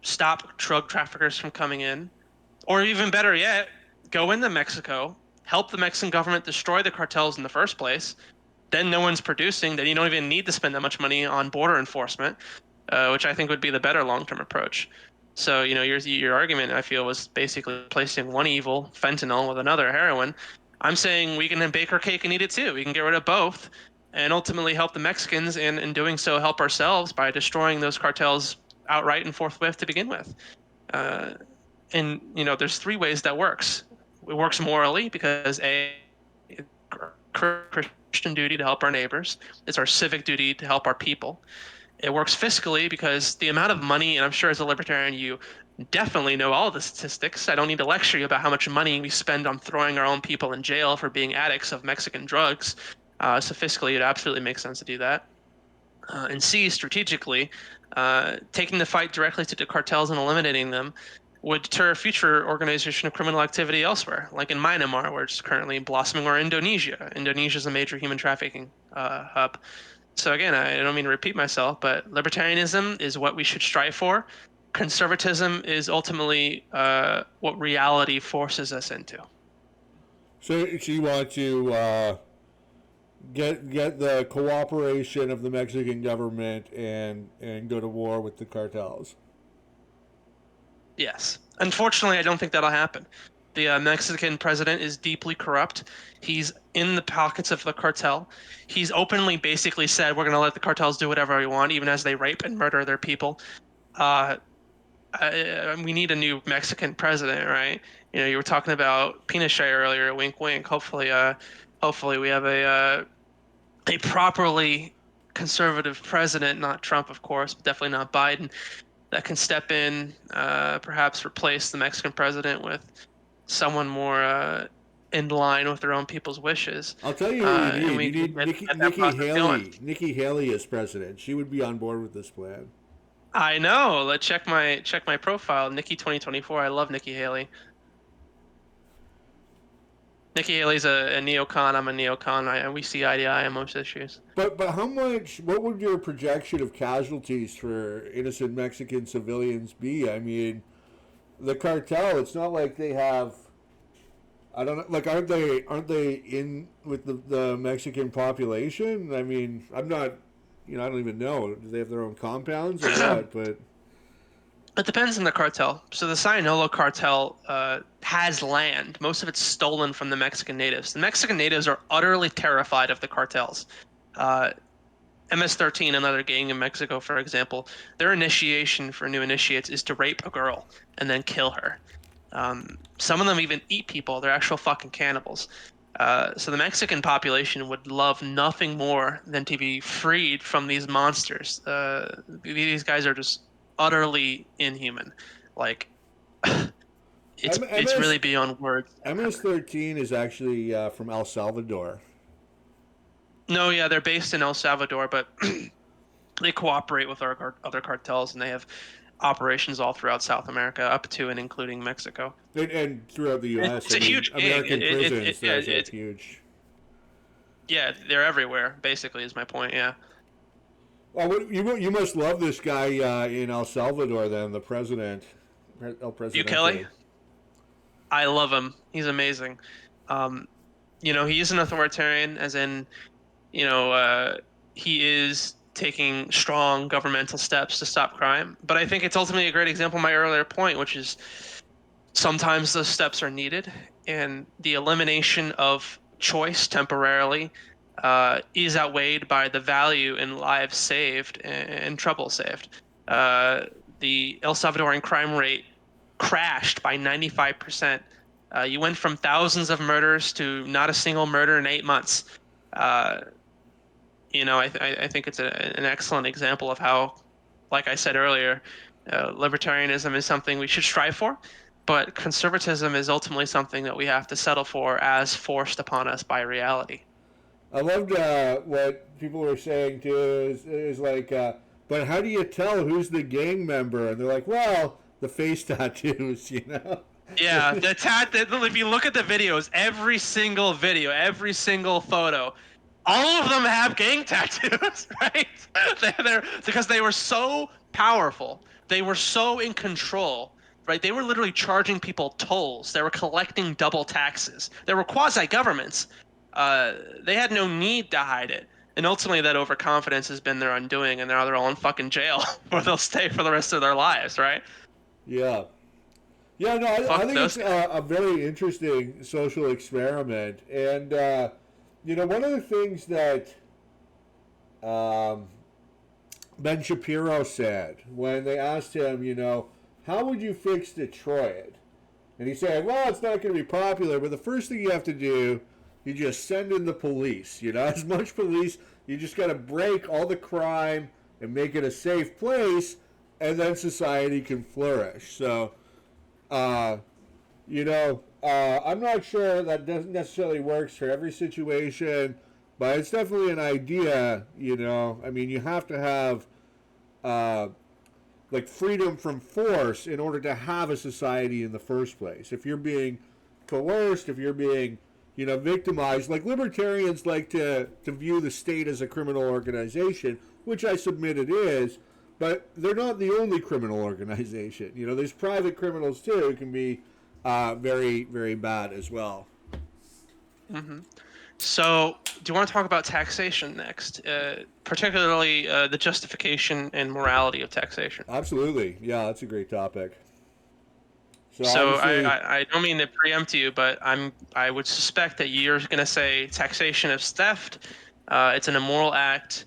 A: stop drug traffickers from coming in, or even better yet, go into Mexico, help the Mexican government destroy the cartels in the first place. Then no one's producing. Then you don't even need to spend that much money on border enforcement, which I think would be the better long-term approach. So, your argument, I feel, was basically replacing one evil, fentanyl, with another, heroin. I'm saying we can bake our cake and eat it too. We can get rid of both and ultimately help the Mexicans, and in doing so, help ourselves by destroying those cartels outright and forthwith to begin with. Uh, and there's three ways that works. It works morally because it's our Christian duty to help our neighbors. It's our civic duty to help our people. It works fiscally because the amount of money, and I'm sure as a libertarian you definitely know all the statistics. I don't need to lecture you about how much money we spend on throwing our own people in jail for being addicts of Mexican drugs. So fiscally, it absolutely makes sense to do that. And C, strategically, taking the fight directly to the cartels and eliminating them would deter future organization of criminal activity elsewhere, like in Myanmar, where it's currently blossoming, or Indonesia. Indonesia is a major human trafficking hub. So again, I don't mean to repeat myself, but libertarianism is what we should strive for. Conservatism is ultimately what reality forces us into.
B: So you want to get the cooperation of the Mexican government and go to war with the cartels.
A: Yes. Unfortunately, I don't think that'll happen. The Mexican president is deeply corrupt. He's in the pockets of the cartel. He's openly basically said, we're going to let the cartels do whatever we want, even as they rape and murder their people. Uh, we need a new Mexican president, right? You were talking about Pinochet earlier, wink, wink. Hopefully we have a properly conservative president, not Trump, of course, but definitely not Biden, that can step in, perhaps replace the Mexican president with someone more in line with their own people's wishes,
B: I'll tell you who you
A: and
B: need.
A: we
B: You
A: can
B: need
A: get,
B: Nikki
A: get that
B: Nikki
A: process going.
B: Haley. Nikki Haley as president. She would be on board with this plan.
A: I know. Let's check my profile, Nikki 2024. I love Nikki Haley. Nikki Haley's a neocon. I'm a neocon. We see eye to eye on most issues.
B: But how much? What would your projection of casualties for innocent Mexican civilians be? I mean, the cartel. It's not like they have. I don't know. Like, aren't they in with the Mexican population? I mean, I'm not. I don't even know. Do they have their own compounds or what? But
A: It depends on the cartel. So the Sinaloa cartel has land. Most of it's stolen from the Mexican natives. The Mexican natives are utterly terrified of the cartels. Uh, MS-13, another gang in Mexico, for example, their initiation for new initiates is to rape a girl and then kill her. Some of them even eat people. They're actual fucking cannibals. So the Mexican population would love nothing more than to be freed from these monsters. These guys are just utterly inhuman. Like it's
B: MS
A: really beyond words.
B: MS-13 is actually from El Salvador.
A: No, yeah, they're based in El Salvador, but They cooperate with our other cartels, and they have operations all throughout South America, up to and including Mexico.
B: And throughout the U.S.,
A: It's
B: I
A: a
B: mean,
A: huge gang.
B: American prisons,
A: Yeah,
B: there's a huge.
A: yeah, they're everywhere. Basically, is my point. Yeah,
B: Well, you must love this guy in El Salvador, then the president, El
A: Bukele,
B: Presidente.
A: I love him. He's amazing. Um, he's an authoritarian, as in, you know, uh, he is taking strong governmental steps to stop crime. But I think it's ultimately a great example of my earlier point, which is sometimes those steps are needed, and the elimination of choice temporarily is outweighed by the value in lives saved and trouble saved. Uh, the El Salvadoran crime rate crashed by 95%. You went from thousands of murders to not a single murder in 8 months. Uh, I think it's an excellent example of how, like I said earlier, libertarianism is something we should strive for, but conservatism is ultimately something that we have to settle for as forced upon us by reality.
B: I loved what people were saying too. Is like, but how do you tell who's the gang member? And they're like, well, the face tattoos, you know.
A: Yeah, if you look at the videos, every single video, every single photo, all of them have gang tattoos, right? They're because they were so powerful. They were so in control, right? They were literally charging people tolls. They were collecting double taxes. They were quasi governments. They had no need to hide it. And ultimately, that overconfidence has been their undoing, and now they're all in fucking jail where they'll stay for the rest of their lives, right?
B: Yeah. Yeah, no, I
A: Fuck
B: think it's
A: those guys.
B: a very interesting social experiment. And, one of the things that um, Ben Shapiro said when they asked him, how would you fix Detroit? And he said, well, it's not going to be popular, but the first thing you have to do, you just send in the police. As much police, you just got to break all the crime and make it a safe place, and then society can flourish. So, uh, I'm not sure that doesn't necessarily works for every situation, but it's definitely an idea. I mean, you have to have uh, like freedom from force in order to have a society in the first place. If you're being coerced, if you're being victimized, like libertarians like to view the state as a criminal organization, which I submit it is, but they're not the only criminal organization. There's private criminals too who can be very, very bad as well.
A: Hmm. So, do you want to talk about taxation next, particularly the justification and morality of taxation?
B: Absolutely, yeah, that's a great topic. So
A: So, I,
B: obviously,
A: I, I don't mean to preempt you, but I would suspect that you're going to say taxation is theft. It's an immoral act.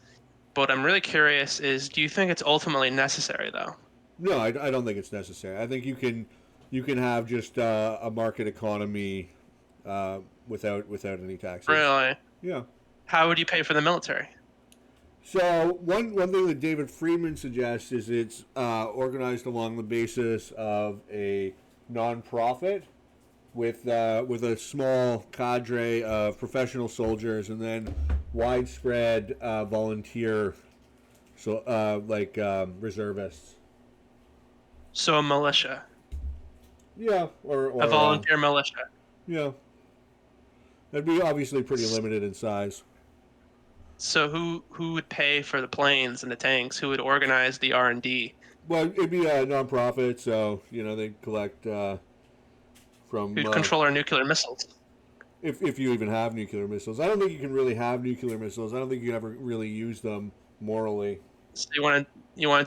A: But what I'm really curious is, do you think it's ultimately necessary, though?
B: no, I don't think it's necessary. I think you can have just a market economy without any taxes.
A: Really?
B: Yeah.
A: How would you pay for the military?
B: So one thing that David Friedman suggests is it's organized along the basis of a nonprofit with a small cadre of professional soldiers and then widespread volunteer like reservists.
A: So, a militia,
B: Yeah,
A: a
B: or
A: volunteer militia.
B: yeah, that'd be obviously pretty limited in size.
A: So, who would pay for the planes and the tanks? Who would organize the R&D?
B: Well, it'd be a nonprofit, so they collect from
A: Who'd control our nuclear missiles?
B: if you even have nuclear missiles. I don't think you can really have nuclear missiles. I don't think you ever really use them morally.
A: So you want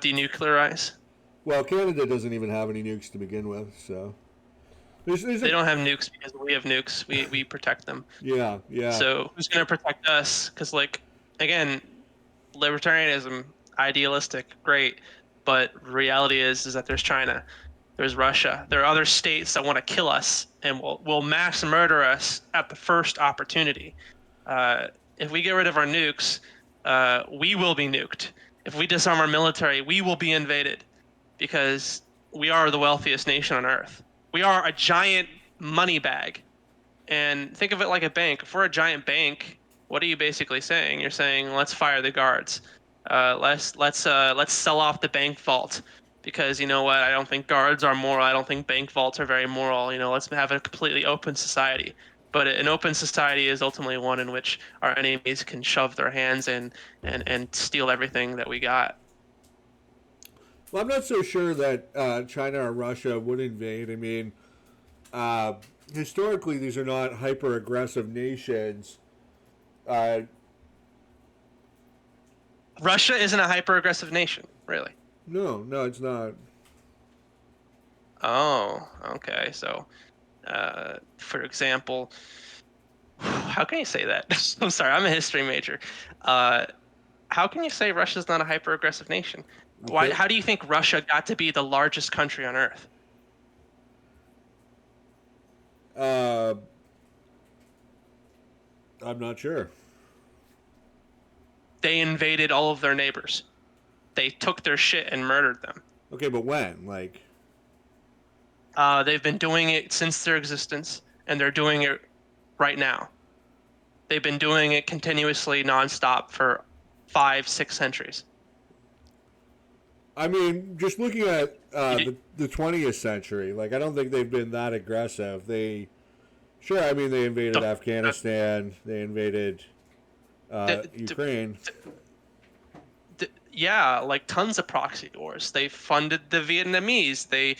A: to denuclearize?
B: Well, Canada doesn't even have any nukes to begin with, so there's
A: They
B: a
A: don't have nukes because we have nukes. We protect them.
B: yeah, yeah.
A: So who's going to protect us? Because, like, again, libertarianism, idealistic, great, but reality is that there's China, there's Russia, there are other states that want to kill us and will mass murder us at the first opportunity. If we get rid of our nukes, we will be nuked. If we disarm our military, we will be invaded because we are the wealthiest nation on earth. We are a giant money bag. And think of it like a bank. If we're a giant bank, what are you basically saying? You're saying, let's fire the guards. Let's sell off the bank vault because you know what? I don't think guards are moral. I don't think bank vaults are very moral. Let's have a completely open society. But an open society is ultimately one in which our enemies can shove their hands in and steal everything that we got.
B: Well, I'm not so sure that China or Russia would invade. I mean, uh, historically, these are not hyper aggressive nations. Uh,
A: Russia isn't a hyper-aggressive nation, really.
B: no, no, it's not.
A: Oh, okay. So, for example, how can you say that? I'm sorry, I'm a history major. Uh, how can you say Russia's not a hyper-aggressive nation? Why?
B: Okay.
A: How do you think Russia got to be the largest country on Earth?
B: Uh, I'm not sure.
A: They invaded all of their neighbors. They took their shit and murdered them.
B: Okay, but when? Like,
A: They've been doing it since their existence, and they're doing it right now. They've been doing it continuously, nonstop for 5, 6 centuries.
B: I mean, just looking at
A: You,
B: the 20th century, like, I don't think they've been that aggressive. Sure, I mean, they invaded
A: the,
B: Afghanistan, they invaded
A: the,
B: Ukraine.
A: yeah, like tons of proxy wars. They funded the Vietnamese. They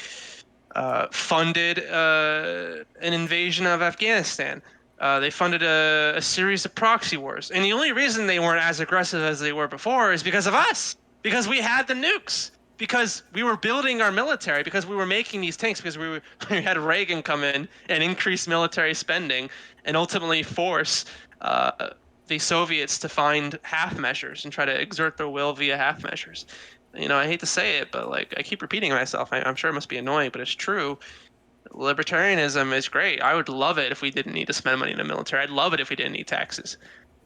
A: funded an invasion of Afghanistan. They funded a series of proxy wars. And the only reason they weren't as aggressive as they were before is because of us, because we had the nukes, because we were building our military, because we were making these tanks, because we had Reagan come in and increase military spending and ultimately force uh, the Soviets to find half measures and try to exert their will via half measures. I hate to say it, but like I keep repeating myself. I'm sure it must be annoying, but it's true. Libertarianism is great. I would love it if we didn't need to spend money in the military. I'd love it if we didn't need taxes.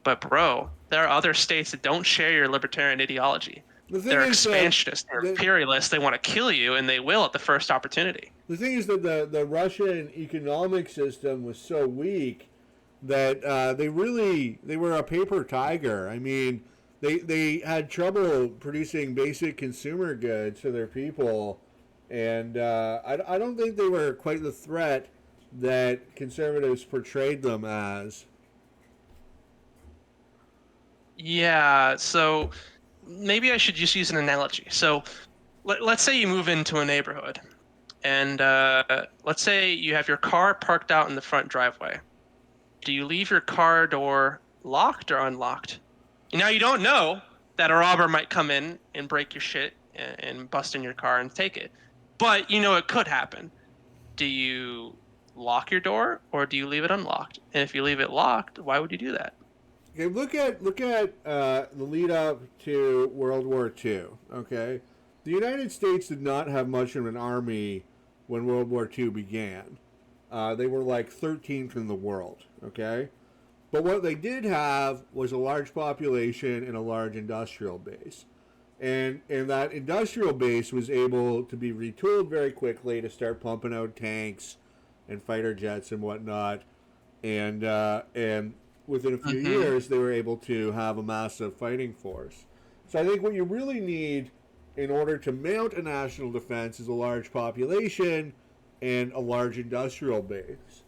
A: But bro, there are other states that don't share your libertarian ideology.
B: The thing
A: They're
B: is that
A: expansionists, they're
B: the,
A: imperialists, they want to kill you, and they will at the first opportunity.
B: the thing is that the Russian economic system was so weak that they were a paper tiger. I mean, they had trouble producing basic consumer goods for their people, and I don't think they were quite the threat that conservatives portrayed them as.
A: Yeah, so maybe I should just use an analogy. So let's say you move into a neighborhood, and let's say you have your car parked out in the front driveway. Do you leave your car door locked or unlocked? Now you don't know that a robber might come in and break your shit and bust in your car and take it. But you know it could happen. Do you lock your door or do you leave it unlocked? And if you leave it locked, why would you do that?
B: Okay, look at the lead up to World War II. Okay, the United States did not have much of an army when World War II began. They were like 13th in the world. Okay, but what they did have was a large population and a large industrial base. And that industrial base was able to be retooled very quickly to start pumping out tanks and fighter jets and whatnot. And within a few
A: Hmm.
B: years, they were able to have a massive fighting force. So I think what you really need in order to mount a national defense is a large population and a large industrial base,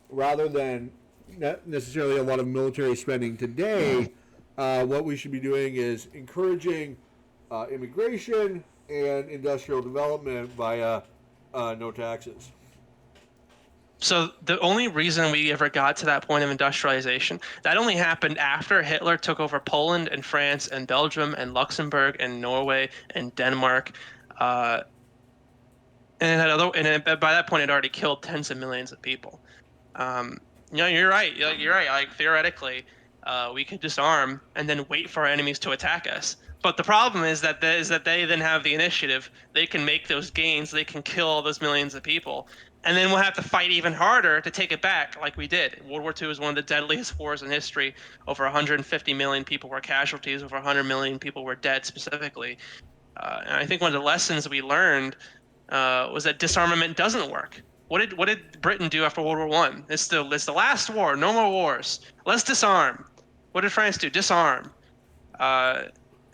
B: rather than not necessarily a lot of military spending today. What we should be doing is encouraging immigration and industrial development via no taxes.
A: So the only reason we ever got to that point of industrialization, that only happened after Hitler took over Poland and France and Belgium and Luxembourg and Norway and Denmark. Uh, by that point, it already killed tens of millions of people. Um, you're right. You're right. Like theoretically, we could disarm and then wait for our enemies to attack us. But the problem is that they then have the initiative. They can make those gains. They can kill all those millions of people, and then we'll have to fight even harder to take it back, like we did. World War II is one of the deadliest wars in history. Over 150 million people were casualties. Over 100 million people were dead specifically. And I think one of the lessons we learned was that disarmament doesn't work. What did Britain do after World War One? It's the last war. No more wars. Let's disarm. What did France do? Disarm. Uh,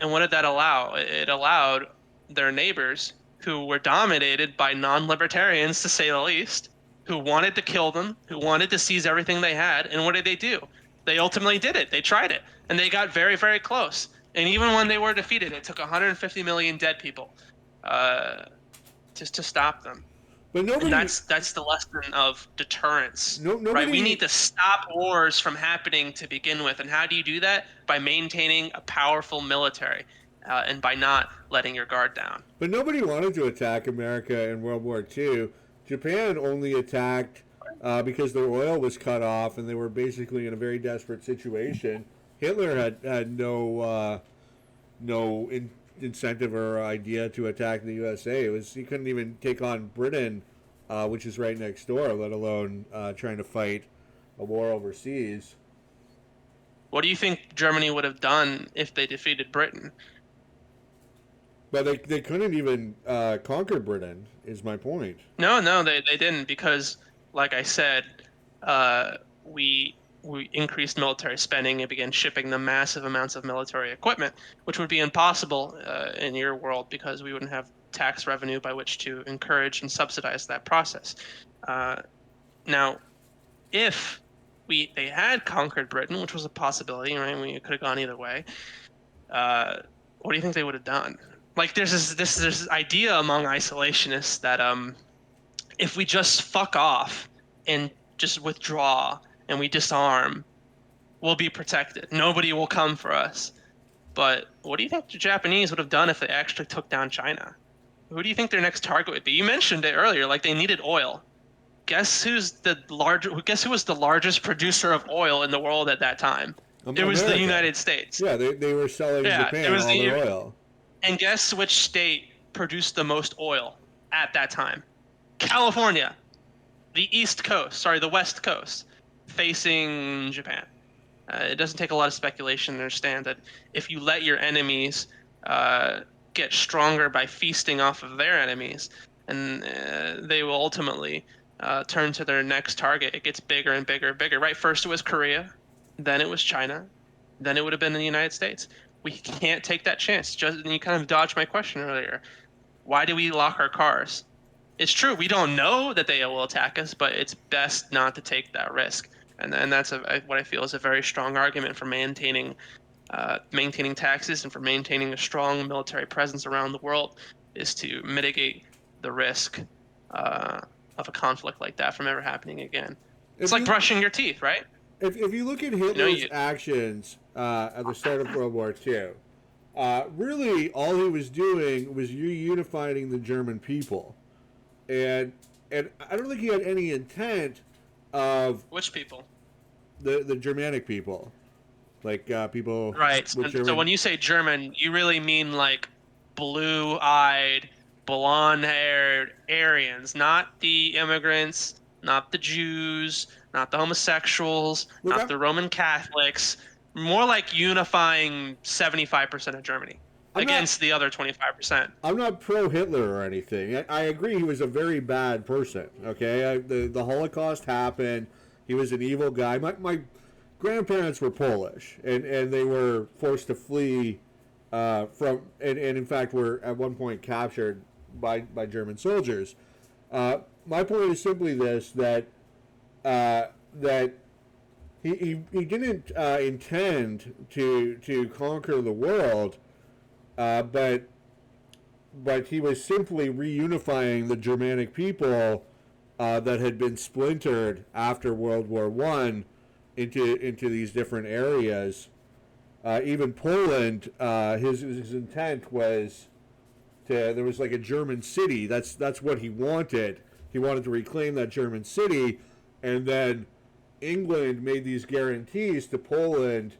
A: And what did that allow? It allowed their neighbors, who were dominated by non-libertarians, to say the least, who wanted to kill them, who wanted to seize everything they had. And what did they do? They ultimately did it. They tried it, and they got very, very close. And even when they were defeated, it took 150 million dead people uh, to stop them.
B: But
A: And
B: nobody,
A: that's the lesson of deterrence,
B: no,
A: right? We need
B: nobody,
A: to stop wars from happening to begin with. And how do you do that? By maintaining a powerful military, and by not letting your guard down.
B: but nobody wanted to attack America in World War II. Japan only attacked because their oil was cut off, and they were basically in a very desperate situation. Hitler had no incentive or idea to attack the USA. It was he couldn't even take on Britain, which is right next door, let alone trying to fight a war overseas.
A: What do you think Germany would have done if they defeated Britain?
B: But they couldn't even conquer Britain. Is my point.
A: No, no, they didn't, because, like I said, uh, we increased military spending and began shipping them massive amounts of military equipment, which would be impossible in your world because we wouldn't have tax revenue by which to encourage and subsidize that process. Uh, Now, if they had conquered Britain, which was a possibility, right? We could have gone either way. Uh, what do you think they would have done? Like, there's this idea among isolationists that if we just fuck off and just withdraw and we disarm, we'll be protected. Nobody will come for us. But what do you think the Japanese would have done if they actually took down China? Who do you think their next target would be? You mentioned it earlier, like they needed oil. Guess who was the largest producer of oil in the world at that time? It was the
B: America.
A: United States.
B: Yeah, they were selling
A: Yeah, it
B: Japan
A: was
B: all their
A: the
B: oil.
A: and guess which state produced the most oil at that time? California, the East Coast, sorry, the West Coast, facing Japan. It doesn't take a lot of speculation to understand that if you let your enemies uh, get stronger by feasting off of their enemies, and they will ultimately turn to their next target. It gets bigger and bigger and bigger. Right, first it was Korea, then it was China, then it would have been the United States. We can't take that chance. Just you kind of dodged my question earlier. Why do we lock our cars? It's true we don't know that they will attack us, but it's best not to take that risk. And that's what I feel is a very strong argument for maintaining taxes and for maintaining a strong military presence around the world, is to mitigate the risk uh, of a conflict like that from ever happening again. It's
B: If
A: like
B: you
A: brushing your teeth, right?
B: if you look at
A: You know,
B: Hitler's
A: you
B: actions at the start of World War II, really all he was doing was reunifying the German people, and I don't think he had any intent of
A: which people?
B: the Germanic people, like people
A: Right.
B: with
A: So when
B: German.
A: you say German, you really mean like blue-eyed, blonde-haired Aryans, not the immigrants, not the Jews, not the homosexuals,
B: Look,
A: not the Roman Catholics, more like unifying 75% of Germany
B: I'm not
A: against the other 25%.
B: I'm not pro Hitler or anything. I agree he was a very bad person. Okay, the Holocaust happened. He was an evil guy. My grandparents were Polish, and they were forced to flee and in fact were at one point captured by German soldiers. My point is simply this: that he didn't intend to conquer the world, but he was simply reunifying the Germanic people that had been splintered after World War One into these different areas. Even Poland, his intent was there was like a German city. That's what he wanted. He wanted to reclaim that German city, and then England made these guarantees to Poland,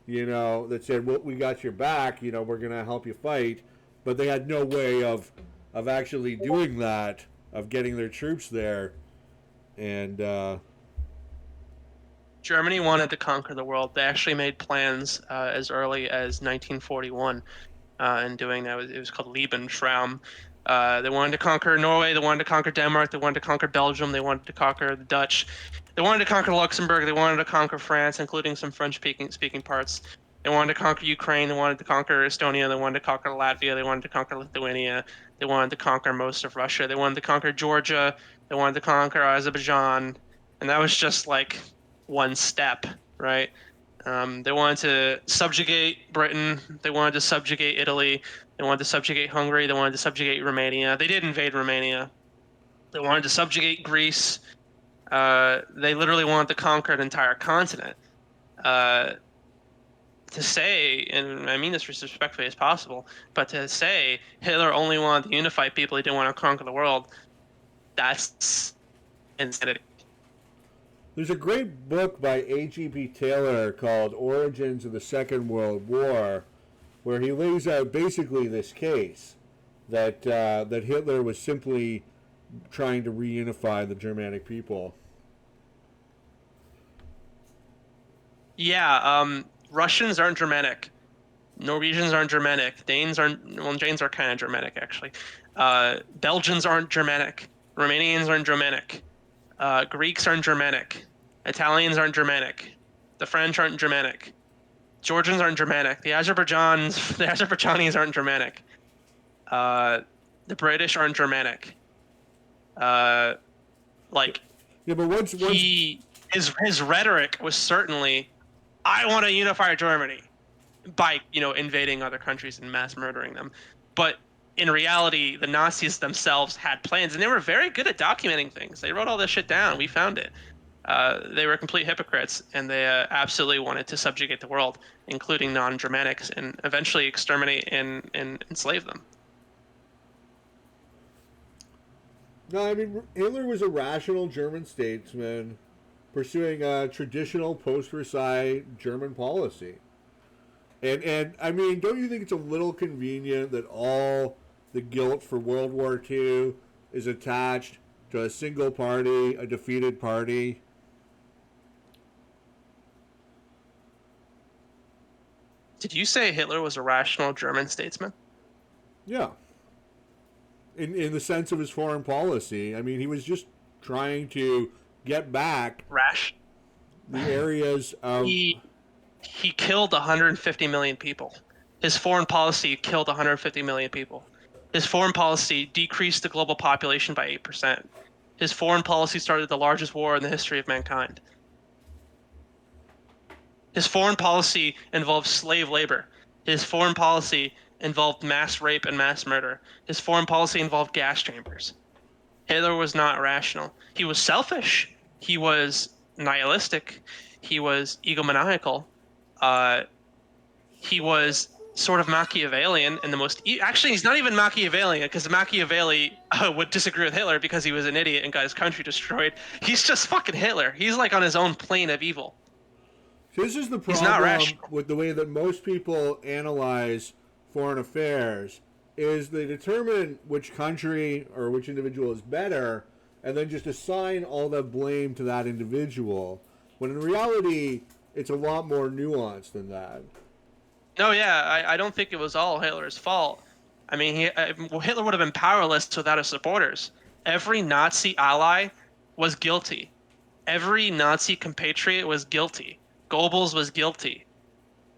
B: that said, well, we got your back. We're gonna help you fight, but they had no way of actually doing that, of getting their troops there, and
A: Germany wanted to conquer the world. They actually made plans as early as 1941 in doing that. It was called Lebensraum. They wanted to conquer Norway. They wanted to conquer Denmark. They wanted to conquer Belgium. They wanted to conquer the Dutch. They wanted to conquer Luxembourg. They wanted to conquer France, including some French speaking parts. They wanted to conquer Ukraine. They wanted to conquer Estonia. They wanted to conquer Latvia. They wanted to conquer Lithuania. They wanted to conquer most of Russia. They wanted to conquer Georgia. They wanted to conquer Azerbaijan. And that was just like one step, right? They wanted to subjugate Britain. They wanted to subjugate Italy. They wanted to subjugate Hungary. They wanted to subjugate Romania. They did invade Romania. They wanted to subjugate Greece. They literally wanted to conquer an entire continent. Uh, to say, and I mean this as respectfully as possible, but to say Hitler only wanted to unify people, he didn't want to conquer the world, that's insanity.
B: There's a great book by A.G.P. Taylor called Origins of the Second World War, where he lays out basically this case that Hitler was simply trying to reunify the Germanic people.
A: Yeah, Russians aren't Germanic. Norwegians aren't Germanic. Danes aren't, well, Danes are kind of Germanic, actually. Belgians aren't Germanic. Romanians aren't Germanic. Greeks aren't Germanic. Italians aren't Germanic. The French aren't Germanic. Georgians aren't Germanic. The Azerbaijanis aren't Germanic. Uh, the British aren't Germanic. Uh, like
B: Yeah, but once
A: his rhetoric was certainly, I want to unify Germany by, invading other countries and mass murdering them. But in reality, the Nazis themselves had plans, and they were very good at documenting things. They wrote all this shit down. We found it. They were complete hypocrites, and they absolutely wanted to subjugate the world, including non-Germanics, and eventually exterminate and enslave them.
B: no, I mean Hitler was a rational German statesman pursuing a traditional post-Versailles German policy. And I mean, don't you think it's a little convenient that all the guilt for World War II is attached to a single party, a defeated party?
A: Did you say Hitler was a rational German statesman?
B: Yeah. In the sense of his foreign policy, I mean, he was just trying to get back
A: Rash.
B: the areas of.
A: He he killed 150 million people. His foreign policy killed 150 million people. His foreign policy decreased the global population by 8%. His foreign policy started the largest war in the history of mankind. His foreign policy involved slave labor. His foreign policy involved mass rape and mass murder. His foreign policy involved gas chambers. Hitler was not rational. He was selfish. He was nihilistic. He was egomaniacal. Uh, he was sort of Machiavellian in the most. Actually, he's not even Machiavellian because Machiavelli would disagree with Hitler because he was an idiot and got his country destroyed. He's just fucking Hitler. He's like on his own plane of evil.
B: So this is the
A: He's not
B: problem
A: rational.
B: with the way that most people analyze foreign affairs is they determine which country or which individual is better and then just assign all the blame to that individual. When in reality, it's a lot more nuanced than that.
A: No, yeah, I don't think it was all Hitler's fault. I mean, Hitler would have been powerless without his supporters. Every Nazi ally was guilty. Every Nazi compatriot was guilty. Goebbels was guilty.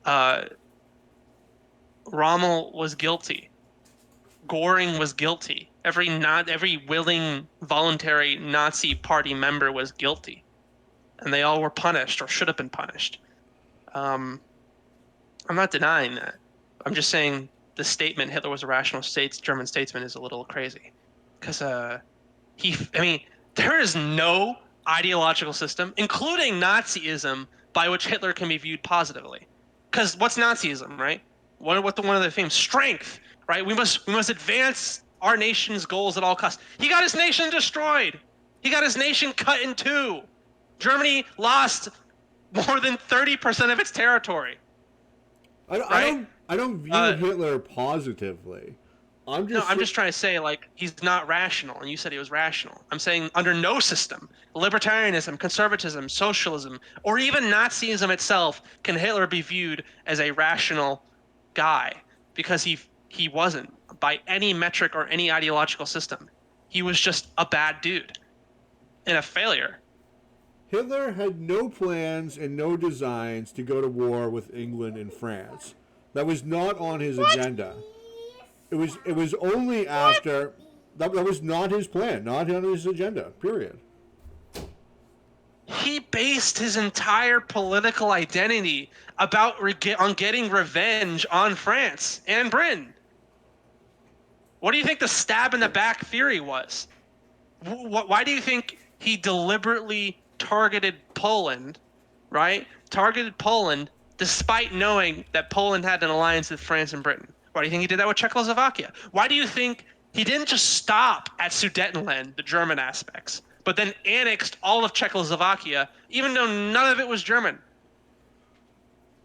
A: Uh, Rommel was guilty. Goring was guilty. Every willing, voluntary Nazi party member was guilty, and they all were punished or should have been punished. Um, I'm not denying that. I'm just saying the statement Hitler was a rational German statesman is a little crazy, because I mean, there is no ideological system, including Nazism, by which Hitler can be viewed positively. Because what's Nazism, right? One of the themes, strength, right? We must advance our nation's goals at all costs. He got his nation destroyed. He got his nation cut in two. Germany lost more than 30% of its territory.
B: I don't view Hitler positively.
A: No, I'm just trying to say, like, he's not rational, and you said he was rational. I'm saying under no system, libertarianism, conservatism, socialism, or even Nazism itself, can Hitler be viewed as a rational guy, because he wasn't by any metric or any ideological system. He was just a bad dude and a failure.
B: Hitler had no plans and no designs to go to war with England and France. That was not on his
A: What?
B: agenda. It was only
A: What?
B: after that was not his plan, not on his agenda. Period.
A: He based his entire political identity on getting revenge on France and Britain. What do you think the stab in the back theory was? Why do you think he deliberately targeted Poland, right? Targeted Poland despite knowing that Poland had an alliance with France and Britain. Why do you think he did that with Czechoslovakia? Why do you think he didn't just stop at Sudetenland, the German aspects, but then annexed all of Czechoslovakia, even though none of it was German?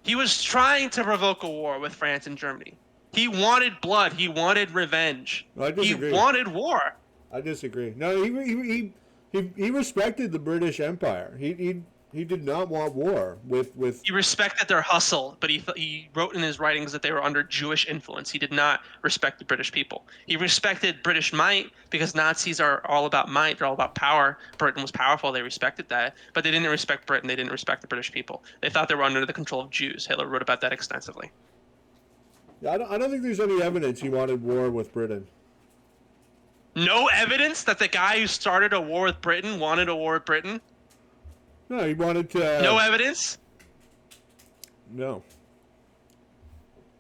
A: He was trying to provoke a war with France and Germany. He wanted blood. He wanted revenge.
B: I
A: He
B: disagree.
A: wanted war.
B: I disagree. No, he respected the British Empire. He did not want war with.
A: He respected their hustle, but he wrote in his writings that they were under Jewish influence. He did not respect the British people. He respected British might because Nazis are all about might. They're all about power. Britain was powerful. They respected that, but they didn't respect Britain. They didn't respect the British people. They thought they were under the control of Jews. Hitler wrote about that extensively.
B: I don't think there's any evidence he wanted war with Britain.
A: No evidence that the guy who started a war with Britain wanted a war with Britain.
B: No, he wanted to.
A: No evidence.
B: No.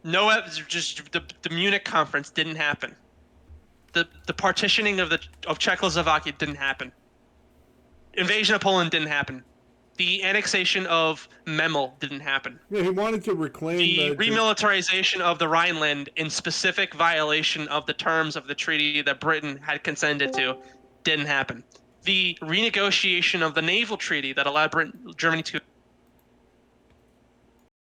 A: No evidence. Just the Munich conference didn't happen. The partitioning of Czechoslovakia didn't happen. Invasion of Poland didn't happen. The annexation of Memel didn't happen.
B: Yeah, he wanted to reclaim
A: The remilitarization of the Rhineland in specific violation of the terms of the treaty that Britain had consented to didn't happen. The renegotiation of the naval treaty that allowed Germany to